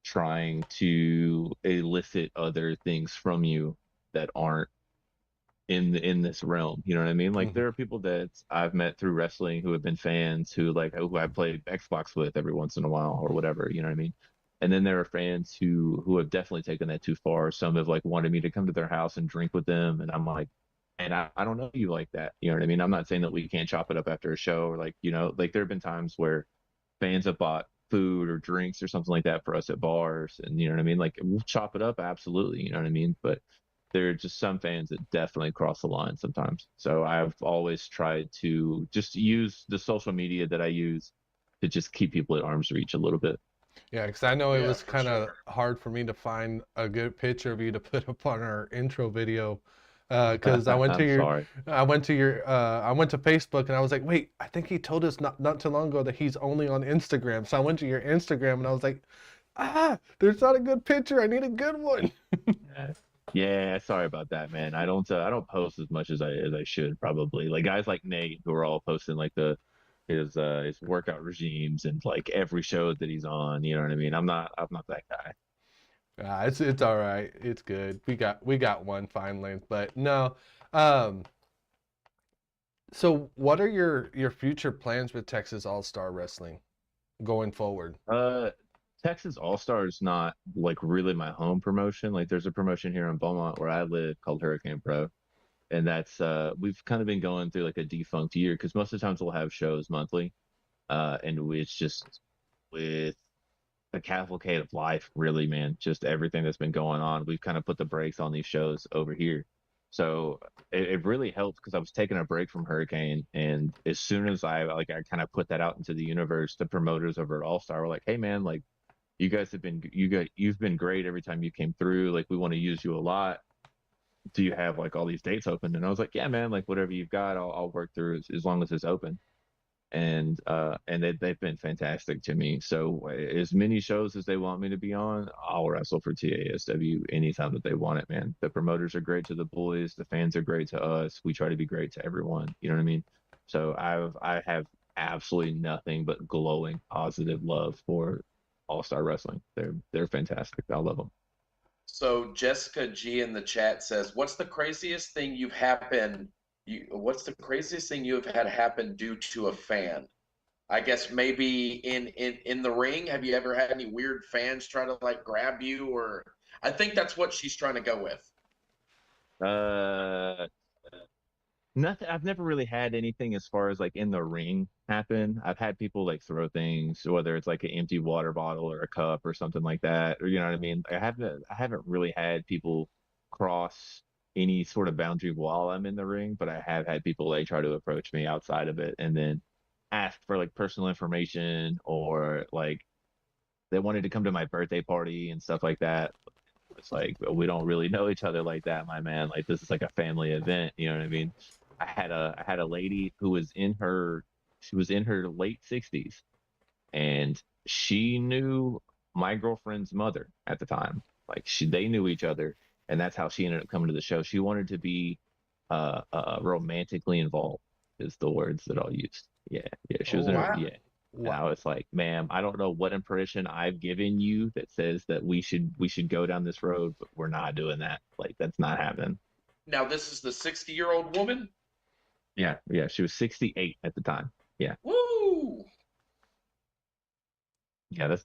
trying to elicit other things from you that aren't in this realm. You know what I mean? Like Hmm. there are people that I've met through wrestling who have been fans who I play Xbox with every once in a while or whatever. You know what I mean? And then there are fans who have definitely taken that too far. Some have like wanted me to come to their house and drink with them, and I'm like, and I don't know you like that. You know what I mean? I'm not saying that we can't chop it up after a show or like like there have been times where fans have bought food or drinks or something like that for us at bars, and you know what I mean. Like we'll chop it up, absolutely. You know what I mean? But there are just some fans that definitely cross the line sometimes. So I've always tried to just use the social media that I use to just keep people at arm's reach a little bit. Yeah, because I know it Yeah, was for kind of sure. hard for me to find a good picture of you to put up on our intro video. Because I went to I'm sorry. I went to Facebook and I was like, wait, I think he told us not too long ago that he's only on Instagram. So I went to your Instagram and I was like, there's not a good picture. I need a good one. Yeah. Yeah, sorry about that, man. I don't post as much as I should probably. Like guys like Nate who are all posting like his workout regimes and like every show that he's on, you know what I mean? I'm not that guy. It's all right. It's good. We got one finally, but no. Um, so what are your future plans with Texas All Star Wrestling going forward? Uh, Texas All Star is not like really my home promotion. Like there's a promotion here in Beaumont where I live called Hurricane Pro. And that's we've kind of been going through like a defunct year because most of the times we'll have shows monthly. It's just with the cavalcade of life, really, man, just everything that's been going on. We've kind of put the brakes on these shows over here. So it really helped because I was taking a break from Hurricane, and as soon as I kind of put that out into the universe, the promoters over at All Star were like, "Hey, man, like you've been great every time you came through. Like we want to use you a lot. Do you have like all these dates open?" And I was like, "Yeah, man, like whatever you've got, I'll work through as long as it's open." And they've been fantastic to me. So as many shows as they want me to be on, I'll wrestle for TASW anytime that they want it, man. The promoters are great to the boys, the fans are great to us. We try to be great to everyone. You know what I mean? So I have absolutely nothing but glowing positive love for All Star Wrestling. They're fantastic. I love them. So Jessica G in the chat says, "What's the craziest thing what's the craziest thing you've had happen due to a fan? I guess maybe in the ring. Have you ever had any weird fans try to like grab you or I think that's what she's trying to go with. Uh, Nothing. I've never really had anything as far as like in the ring happen. I've had people like throw things, whether it's like an empty water bottle or a cup or something like that, or you know what I mean. I haven't really had people cross any sort of boundary while I'm in the ring, but I have had people like try to approach me outside of it and then ask for like personal information or like they wanted to come to my birthday party and stuff like that. It's like we don't really know each other like that, my man. Like this is like a family event, you know what I mean? I had a lady who was in her she was in her late 60s and she knew my girlfriend's mother at the time. Like they knew each other and that's how she ended up coming to the show. She wanted to be romantically involved is the words that I'll use. Yeah, yeah. She was Oh, in her Wow. yeah. And what? I was like, ma'am, I don't know what impression I've given you that says that we should go down this road, but we're not doing that. Like that's not happening. Now this is the 60-year-old woman. Yeah, yeah. She was 68 at the time. Yeah. Woo! Yeah, that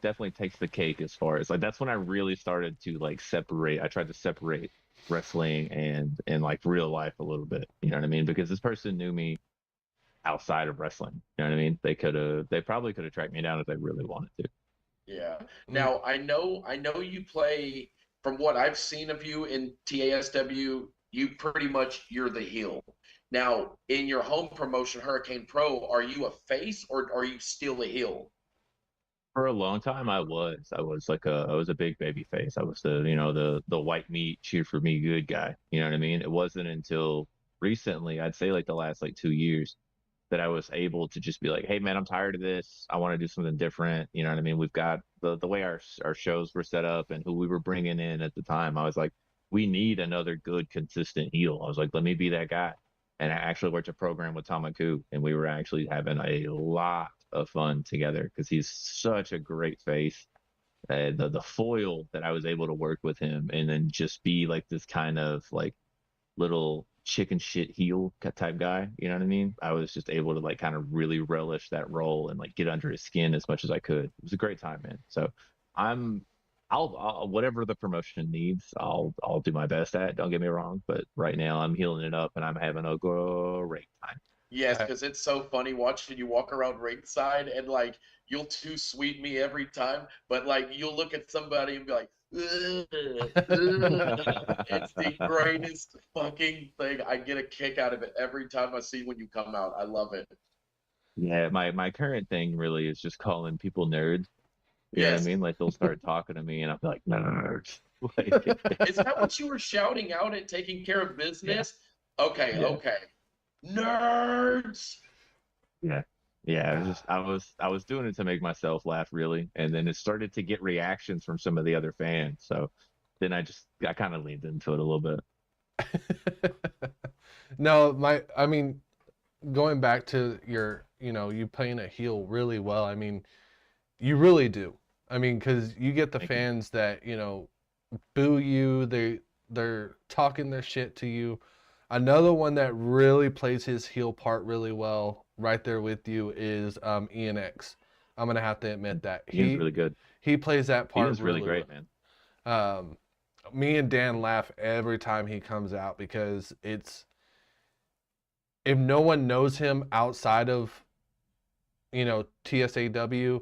definitely takes the cake as far as like that's when I really started to like separate. I tried to separate wrestling and like real life a little bit. You know what I mean? Because this person knew me outside of wrestling. You know what I mean? They probably could have tracked me down if they really wanted to. Yeah. Mm, Now I know you play from what I've seen of you in TASW, you're the heel. Now, in your home promotion, Hurricane Pro, are you a face or are you still a heel? For a long time, I was a big baby face. I was the white meat cheer for me good guy. You know what I mean? It wasn't until recently, I'd say like the last like 2 years, that I was able to just be like, hey man, I'm tired of this. I want to do something different. You know what I mean? We've got the way our shows were set up and who we were bringing in at the time. I was like, we need another good, consistent heel. I was like, let me be that guy. And I actually worked a program with Tamaku, and we were actually having a lot of fun together because he's such a great face. The foil that I was able to work with him, and then just be like this kind of like little chicken shit heel type guy. You know what I mean? I was just able to like kind of really relish that role and like get under his skin as much as I could. It was a great time, man. So I'm I'll whatever the promotion needs, I'll do my best at. Don't get me wrong, but right now I'm healing it up and I'm having a great time. Yes, I, because it's so funny watching you walk around ringside and like you'll too sweet me every time, but like you'll look at somebody and be like, "Ugh, ugh." It's the greatest fucking thing. I get a kick out of it every time I see when you come out. I love it. Yeah, my current thing really is just calling people nerds. You know what I Yes. mean? Like they'll start talking to me and I'll be like, nerds. Like, Is that what you were shouting out at taking care of yeah, business? Okay, yeah. okay. Nerds. Yeah. Yeah, I was doing it to make myself laugh really, and then it started to get reactions from some of the other fans. So then I kind of leaned into it a little bit. no, I mean, going back to you playing a heel really well. I mean, you really do. I mean, because you get the Thank you. fans that boo you. They're talking their shit to you. Another one that really plays his heel part really well, right there with you, is Ian X. I'm gonna have to admit that Ian's really good. he plays that part Ian's really really great, man. well. Me and Dan laugh every time he comes out because it's if no one knows him outside of TSAW,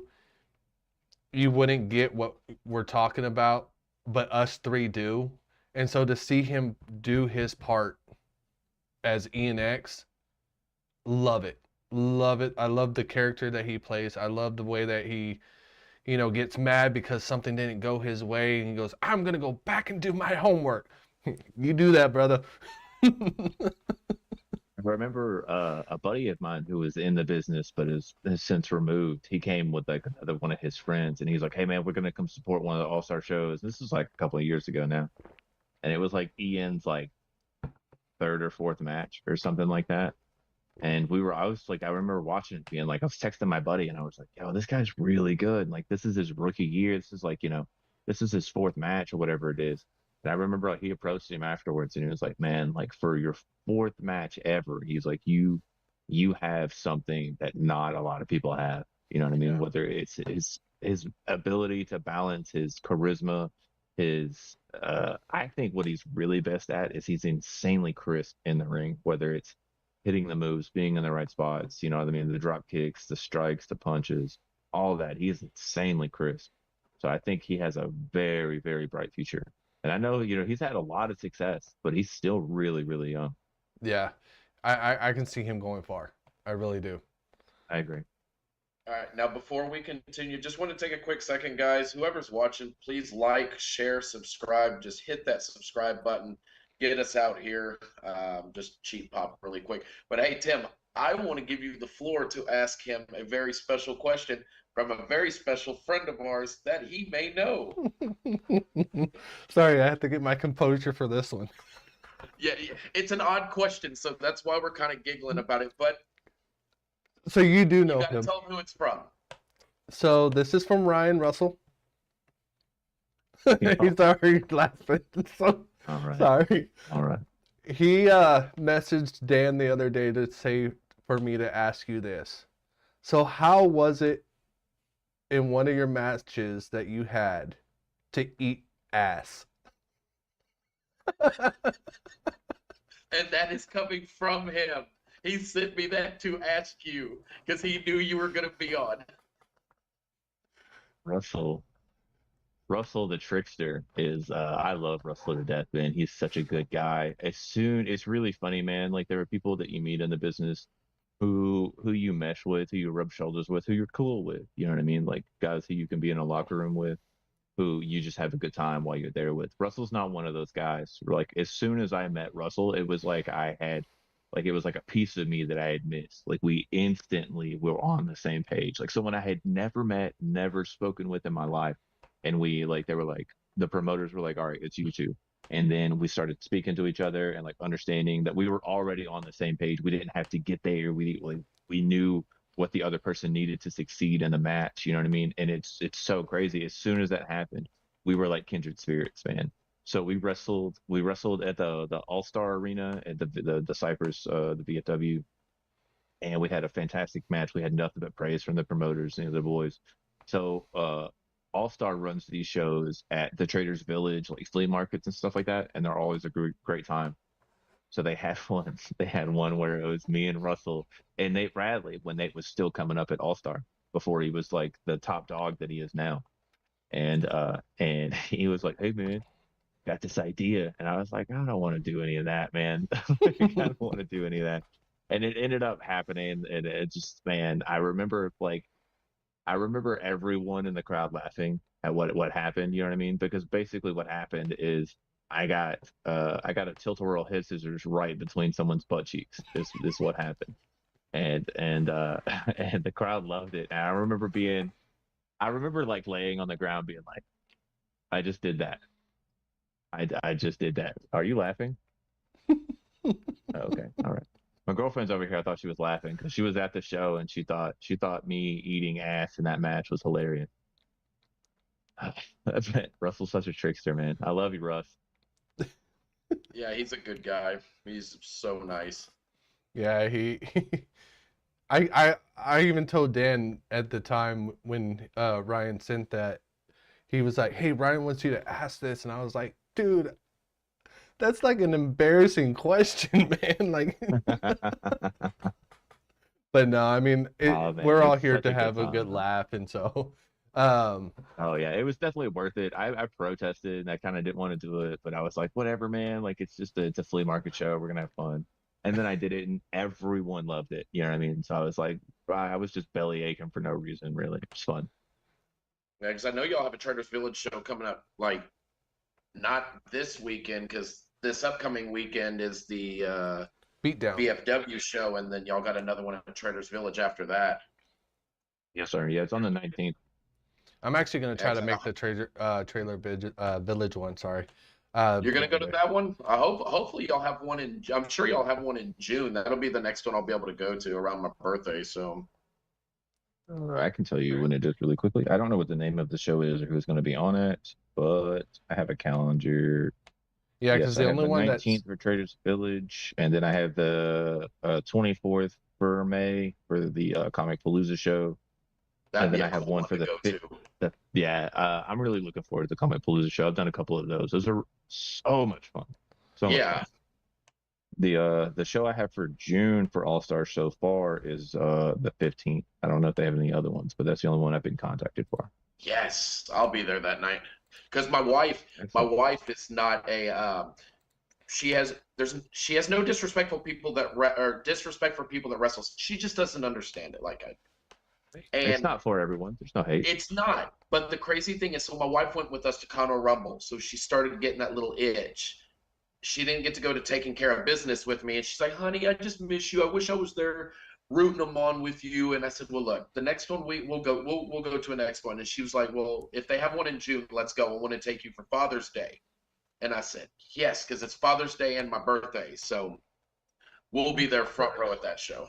you wouldn't get what we're talking about, but us three do. And so to see him do his part as Ian X, love it. Love it. I love the character that he plays. I love the way that he, gets mad because something didn't go his way and he goes, I'm going to go back and do my homework. You do that, brother. I remember a buddy of mine who was in the business but has since removed. He came with like another one of his friends, and he's like, "Hey man, we're gonna come support one of the All Star shows." This was like a couple of years ago now, and it was like Ian's like third or fourth match or something like that. And I was like, I remember watching it being like, I was texting my buddy and I was like, yo, this guy's really good. Like, this is his rookie year. This is like, this is his fourth match or whatever it is. And I remember like, he approached him afterwards and he was like, man, like for your fourth match ever, he's like, you have something that not a lot of people have. You know what I mean? Yeah. Whether it's his ability to balance his charisma I think what he's really best at is he's insanely crisp in the ring, whether it's hitting the moves, being in the right spots, you know what I mean, the drop kicks, the strikes, the punches, all that. He is insanely crisp. So I think he has a very, very bright future. And I know, he's had a lot of success, but he's still really, really young. Yeah, I can see him going far. I really do. I agree. All right, now before we continue, just want to take a quick second, guys. Whoever's watching, please like, share, subscribe. Just hit that subscribe button. Get us out here. Just cheat pop really quick. But hey, Tim, I want to give you the floor to ask him a very special question from a very special friend of ours that he may know. Sorry, I have to get my composure for this one. Yeah, it's an odd question, so that's why we're kind of giggling about it. But So you do you know got to him. tell him who it's from. So this is from Ryan Russell. Yeah. He's already laughing. So All right. sorry. All right. He messaged Dan the other day to say for me to ask you this. So how was it in one of your matches that you had to eat ass? And that is coming from him. He sent me that to ask you because he knew you were going to be on. Russell the trickster is I love Russell to death, man. He's such a good guy. It's really funny, man. Like there are people that you meet in the business who you mesh with, who you rub shoulders with, who you're cool with. You know what I mean? Like guys who you can be in a locker room with, who you just have a good time while you're there with. Russell's not one of those guys. Like as soon as I met Russell, it was like it was like a piece of me that I had missed. Like we instantly were on the same page. Like someone I had never met, never spoken with in my life. And the promoters were like, all right, it's you two. And then we started speaking to each other and like understanding that we were already on the same page. We didn't have to get there. We knew what the other person needed to succeed in the match. You know what I mean? And it's so crazy. As soon as that happened, we were like kindred spirits, man. So we wrestled at the All Star Arena at the Cypress, the VFW, and we had a fantastic match. We had nothing but praise from the promoters and the boys. So All Star runs these shows at the Traders Village, like flea markets and stuff like that, and they're always a great time. So they had one. They had one where it was me and Russell and Nate Bradley when Nate was still coming up at All Star before he was like the top dog that he is now. And he was like, "Hey man, got this idea," and I was like, "I don't want to do any of that, man. I don't want to do any of that." And it ended up happening, and it just, man, I remember everyone in the crowd laughing at what happened. You know what I mean? Because basically, what happened is I got a tilt-a-whirl head scissors right between someone's butt cheeks. This what happened, and and the crowd loved it. And I remember like laying on the ground, being like, "I just did that. I just did that. Are you laughing?" Oh, okay, all right. My girlfriend's over here. I thought she was laughing because she was at the show and she thought me eating ass in that match was hilarious. Russell's such a trickster, man. I love you, Russ. Yeah, he's a good guy. He's so nice. Yeah, I even told Dan at the time when Ryan sent that, he was like, "Hey, Ryan wants you to ask this," and I was like, "Dude, that's like an embarrassing question, man." Like, but no, I mean, Oh man, we're all it's here such to a good have a time, good man. laugh, and so, um, Oh yeah, it was definitely worth it. I protested and I kind of didn't want to do it, but I was like, whatever, man. Like it's a flea market show. We're gonna have fun. And then I did it, and everyone loved it. You know what I mean? So I was like, I was just belly aching for no reason, really. It's fun. Yeah, because I know y'all have a Traders Village show coming up, like not this weekend, because this upcoming weekend is the beat down. VFW show, and then y'all got another one at Traders Village after that. Yes, sir. Yeah, it's on the 19th. I'm actually gonna try to Excellent. make the trailer village one. Sorry. You're gonna go to that one? Hopefully y'all have one in. I'm sure y'all have one in June. That'll be the next one I'll be able to go to around my birthday. So I can tell you when it is really quickly. I don't know what the name of the show is or who's going to be on it, but I have a calendar. Yeah, Yes, because I the have only the one 19th that's for Traders Village, and then I have the 24th for May for the Comic Palooza show. That'd And then be I a have cool one one for to the go fifth. to. Yeah, I'm really looking forward to the Comic Palooza show. I've done a couple of those. Those are so much fun. So much Yeah. fun. The show I have for June for All Stars so far is the 15th. I don't know if they have any other ones, but that's the only one I've been contacted for. Yes, I'll be there that night. Because my wife is not a. She has no disrespect for people or disrespect for people that wrestle. She just doesn't understand it like I. It's And not for everyone. There's no hate. it's not. But the crazy thing is, so my wife went with us to Conroe Rumble, so she started getting that little itch. She didn't get to go to taking care of business with me, and she's like, "Honey, I just miss you. I wish I was there rooting them on with you." And I said, "Well, look, the next one we'll go. We'll go to a next one." And she was like, "Well, if they have one in June, let's go. I want to take you for Father's Day." And I said, "Yes, because it's Father's Day and my birthday, so we'll be there front row at that show."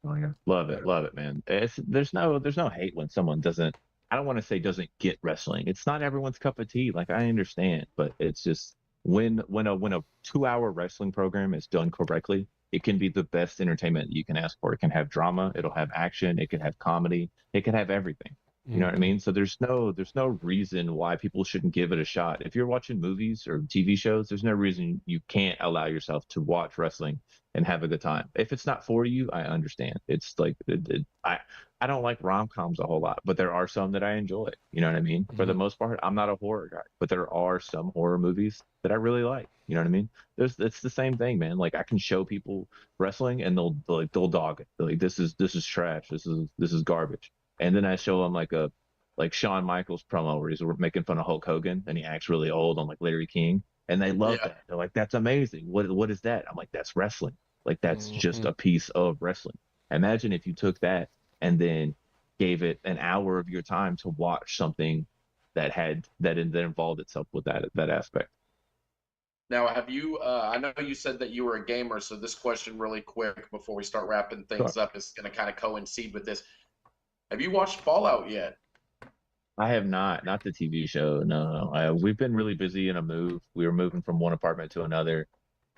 Oh yeah. Love it, man. There's no hate when someone doesn't. I don't want to say doesn't get wrestling. It's not everyone's cup of tea. Like I understand, but it's just when a 2 hour wrestling program is done correctly, it can be the best entertainment you can ask for. It can have drama, it'll have action, it can have comedy, it can have everything. You know what I mean? So there's no reason why people shouldn't give it a shot. If you're watching movies or TV shows, there's no reason you can't allow yourself to watch wrestling and have a good time. If it's not for you, I understand. It's like I don't like rom-coms a whole lot, but there are some that I enjoy. You know what I mean? For the most part, I'm not a horror guy, but there are some horror movies that I really like. You know what I mean? It's the same thing, man. Like I can show people wrestling and they'll dog it. They're like this is trash. This is garbage. And then I show them like Shawn Michaels promo where he's making fun of Hulk Hogan and he acts really old on like Larry King. And they love Yeah. that. They're like, that's amazing. What is that? I'm like, that's wrestling. Like that's just Mhm. a piece of wrestling. Imagine if you took that and then gave it an hour of your time to watch something that involved itself with that aspect. Now, have you? I know you said that you were a gamer, so this question, really quick, before we start wrapping Sure. things up, is going to kind of coincide with this. Have you watched Fallout yet? I have not the TV show. No, no. We've been really busy in a move. We were moving from one apartment to another,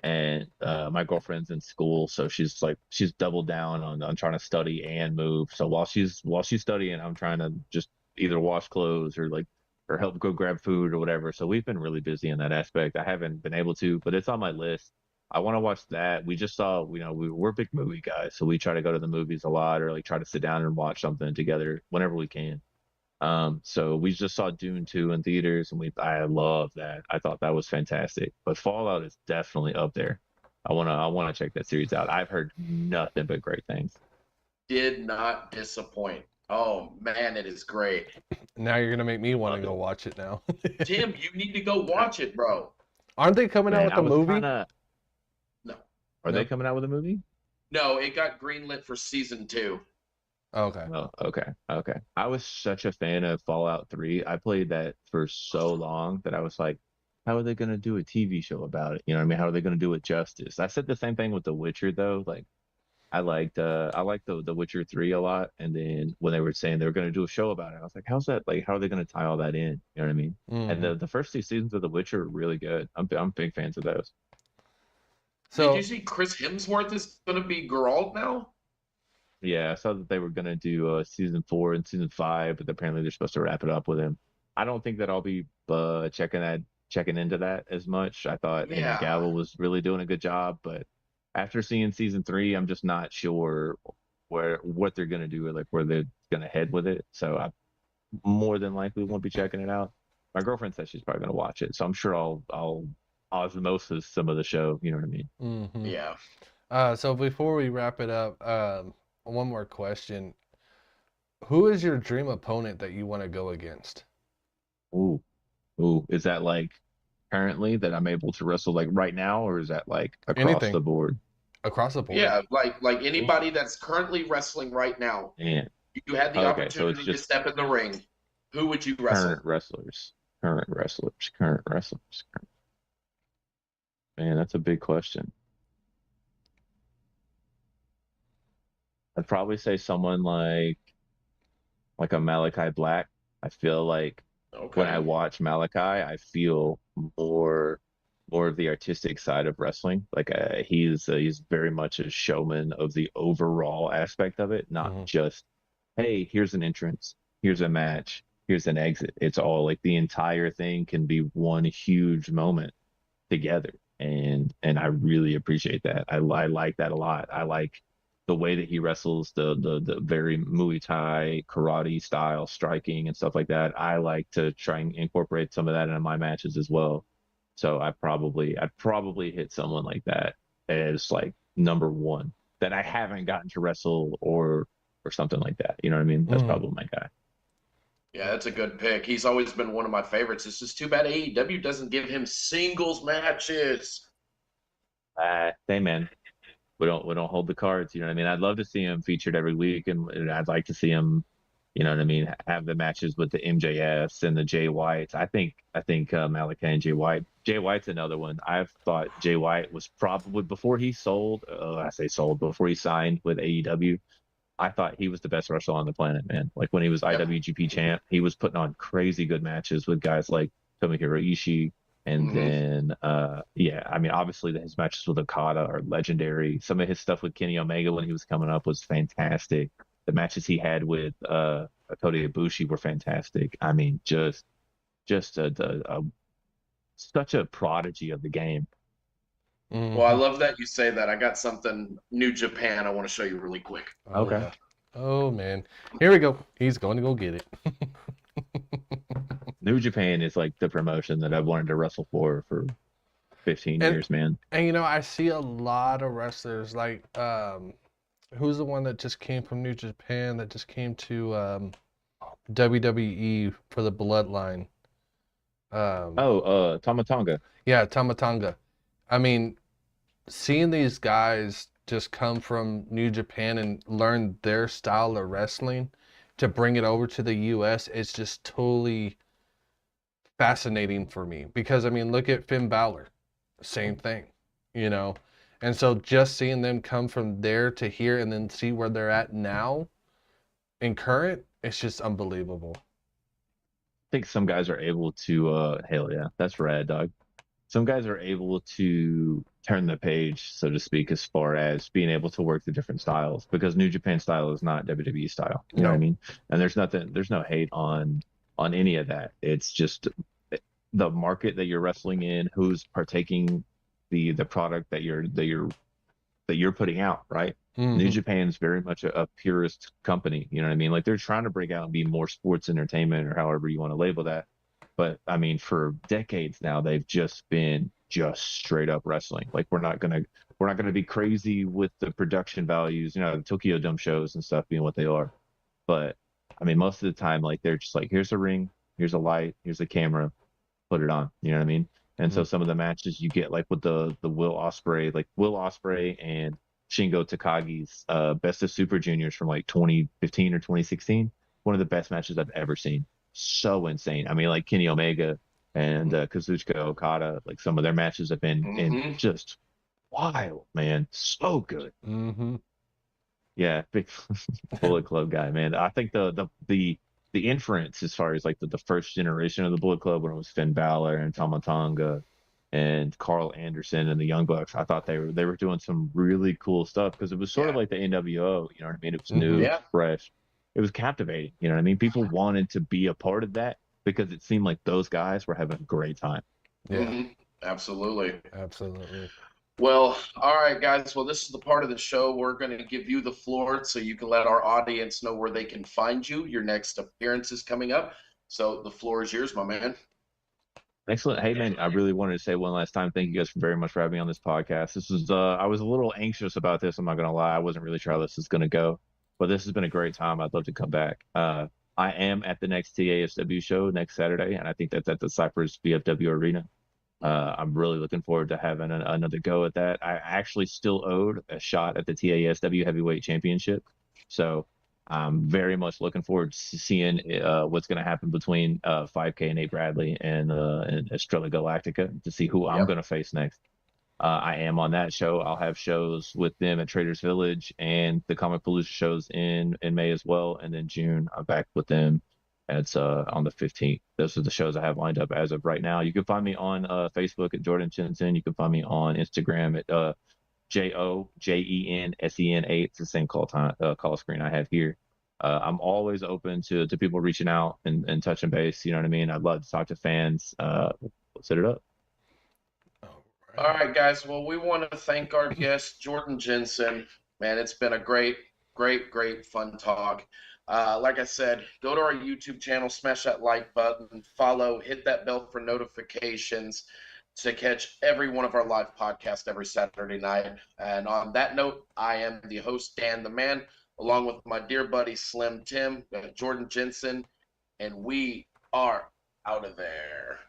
and my girlfriend's in school, so she's doubled down on trying to study and move. So while she's studying, I'm trying to just either wash clothes or help go grab food or whatever. So we've been really busy in that aspect. I haven't been able to, but it's on my list. I want to watch that. We just saw, we're big movie guys, so we try to go to the movies a lot or like try to sit down and watch something together whenever we can. So we just saw Dune 2 in theaters and I love that. I thought that was fantastic. But Fallout is definitely up there. I wanna check that series out. I've heard nothing but great things. Did not disappoint. Oh man, it is great. Now you're gonna make me want to Love go it. watch it now. Tim, you need to go watch it, bro. Aren't they coming out Man, with I a was movie? kinda No, are No. they coming out with a movie? no, it got greenlit for season 2. Okay. Oh, okay. Okay. I was such a fan of Fallout 3. I played that for so long that I was like, how are they gonna do a TV show about it? You know what I mean? How are they gonna do it justice? I said the same thing with The Witcher though. Like I liked the Witcher 3 a lot. And then when they were saying they were gonna do a show about it, I was like, how's that like how are they gonna tie all that in? You know what I mean? And Hmm. the first two seasons of The Witcher are really good. I'm big fans of those. Did you So see Chris Hemsworth is going to be Geralt now? Yeah, I saw that they were gonna do season 4 and season 5, but apparently they're supposed to wrap it up with him. I don't think that I'll be checking into that as much. I thought Henry Yeah. Cavill was really doing a good job, but after seeing season 3, I'm just not sure what they're gonna do or like where they're gonna head with it. So I more than likely won't be checking it out. My girlfriend says she's probably gonna watch it, so I'm sure I'll osmosis some of the show. You know what I mean? hmm Yeah. so before we wrap it up, one more question. Who is your dream opponent that you want to go against? Ooh, ooh, is that like currently that I'm able to wrestle like right now, or is that like across Anything the board? across the board. Yeah, like Ooh, anybody that's currently wrestling right now, man. you had the Okay, so it's opportunity to just step in the ring. Who would you current wrestle? wrestlers, current wrestlers, current wrestlers. Man, that's a big question. I'd probably say someone like a Malachi Black. I feel like when I Okay. watch Malachi, I feel more more of the artistic side of wrestling. Like he's very much a showman of the overall aspect of it, not Hmm. just hey, here's an entrance, here's a match, here's an exit. It's all like the entire thing can be one huge moment together. And I really appreciate that. I like that a lot. I like the way that he wrestles, the very Muay Thai karate style striking and stuff like that. I like to try and incorporate some of that into my matches as well. So I'd probably hit someone like that as like number one that I haven't gotten to wrestle or something like that. You know what I mean? That's Mhm. probably my guy. Yeah, that's a good pick. He's always been one of my favorites. It's just too bad AEW doesn't give him singles matches. Hey man, we don't hold the cards. You know what I mean? I'd love to see him featured every week, and I'd like to see him, you know what I mean, have the matches with the MJFs and the Jay Whites. I think Malachi and Jay White. Jay White's another one. I've thought Jay White was probably before he sold. I say sold before he signed with AEW. I thought he was the best wrestler on the planet, man. Like when he was Yep. IWGP champ, he was putting on crazy good matches with guys like Tomohiro Ishii. And Mhm. then, yeah, I mean, obviously his matches with Okada are legendary. Some of his stuff with Kenny Omega when he was coming up was fantastic. The matches he had with Kota Ibushi were fantastic. I mean, just such a prodigy of the game. Well, I Mhm. love that you say that. I got something New Japan I want to show you really quick. Oh Okay. yeah. Oh man. Here we go. He's going to go get it. New Japan is like the promotion that I've wanted to wrestle for 15 And years, man. and I see a lot of wrestlers like who's the one that just came from New Japan that just came to WWE for the Bloodline? Um Oh, Tomatonga. yeah, Tamatanga. I mean, seeing these guys just come from New Japan and learn their style of wrestling to bring it over to the US, it's just totally fascinating for me because I mean, look at Finn Balor, same thing, you know. And so just seeing them come from there to here and then see where they're at now in current, it's just unbelievable. Think some guys are able to hell yeah, that's rad, dog. Some guys are able to turn the page, so to speak, as far as being able to work the different styles because New Japan style is not WWE style. You know what I No. mean? And there's no hate on any of that. It's just the market that you're wrestling in, who's partaking the product that you're putting out, right? New Hmm. Japan's very much a purist company. You know what I mean? Like they're trying to break out and be more sports entertainment or however you want to label that. But I mean, for decades now, they've just been just straight up wrestling. Like we're not gonna be crazy with the production values, the Tokyo Dome shows and stuff being what they are. But I mean, most of the time, like they're just like, here's a ring, here's a light, here's a camera, put it on. You know what I mean? And so some of the matches you get like with the Will Ospreay and Shingo Takagi's Best of Super Juniors from like 2015 or 2016, one of the best matches I've ever seen. So insane. I mean, like Kenny Omega and Kazuchika Okada, like some of their matches have been in Hmm. just wild, man. So good. Hmm. Yeah, big Bullet Club guy, man. I think the inference as far as like the first generation of the Bullet Club when it was Finn Balor and Tama Tonga and Carl Anderson and the Young Bucks, I thought they were doing some really cool stuff because it was sort of Yeah. like the NWO, you know what I mean? It was Hmm. new, Yeah. fresh. It was captivating, you know what I mean? People wanted to be a part of that because it seemed like those guys were having a great time. Yeah, Hmm. Absolutely. absolutely. Well, all right, guys. Well, this is the part of the show we're going to give you the floor so you can let our audience know where they can find you. Your next appearance is coming up. So the floor is yours, my man. Excellent. Hey man, I really wanted to say one last time, thank you guys very much for having me on this podcast. This was I was a little anxious about this, I'm not gonna lie. I wasn't really sure how this is gonna go, but this has been a great time. I'd love to come back. I am at the next TASW show next Saturday, and I think that's at the Cypress VFW Arena. I'm really looking forward to having another go at that. I actually still owed a shot at the TASW Heavyweight Championship, so I'm very much looking forward to seeing what's going to happen between 5K and Nate Bradley and Estrella Galactica to see who I'm Yep. going to face next. I am on that show. I'll have shows with them at Traders Village and the Comic Palooza shows in May as well, and then June I'm back with them. It's on the 15th. Those are the shows I have lined up as of right now. You can find me on Facebook at Jordan Jensen. You can find me on Instagram at JOJENSEN8. It's the same call screen I have here. I'm always open to people reaching out and touching base. You know what I mean? I'd love to talk to fans. Let's hit it up. All right, guys. Well, we want to thank our guest, Jordan Jensen. Man, it's been a great, great fun talk. Like I said, go to our YouTube channel, smash that like button, follow, hit that bell for notifications to catch every one of our live podcasts every Saturday night. And on that note, I am the host, Dan the Man, along with my dear buddy Slim Tim, Jordan Jensen, and we are out of there.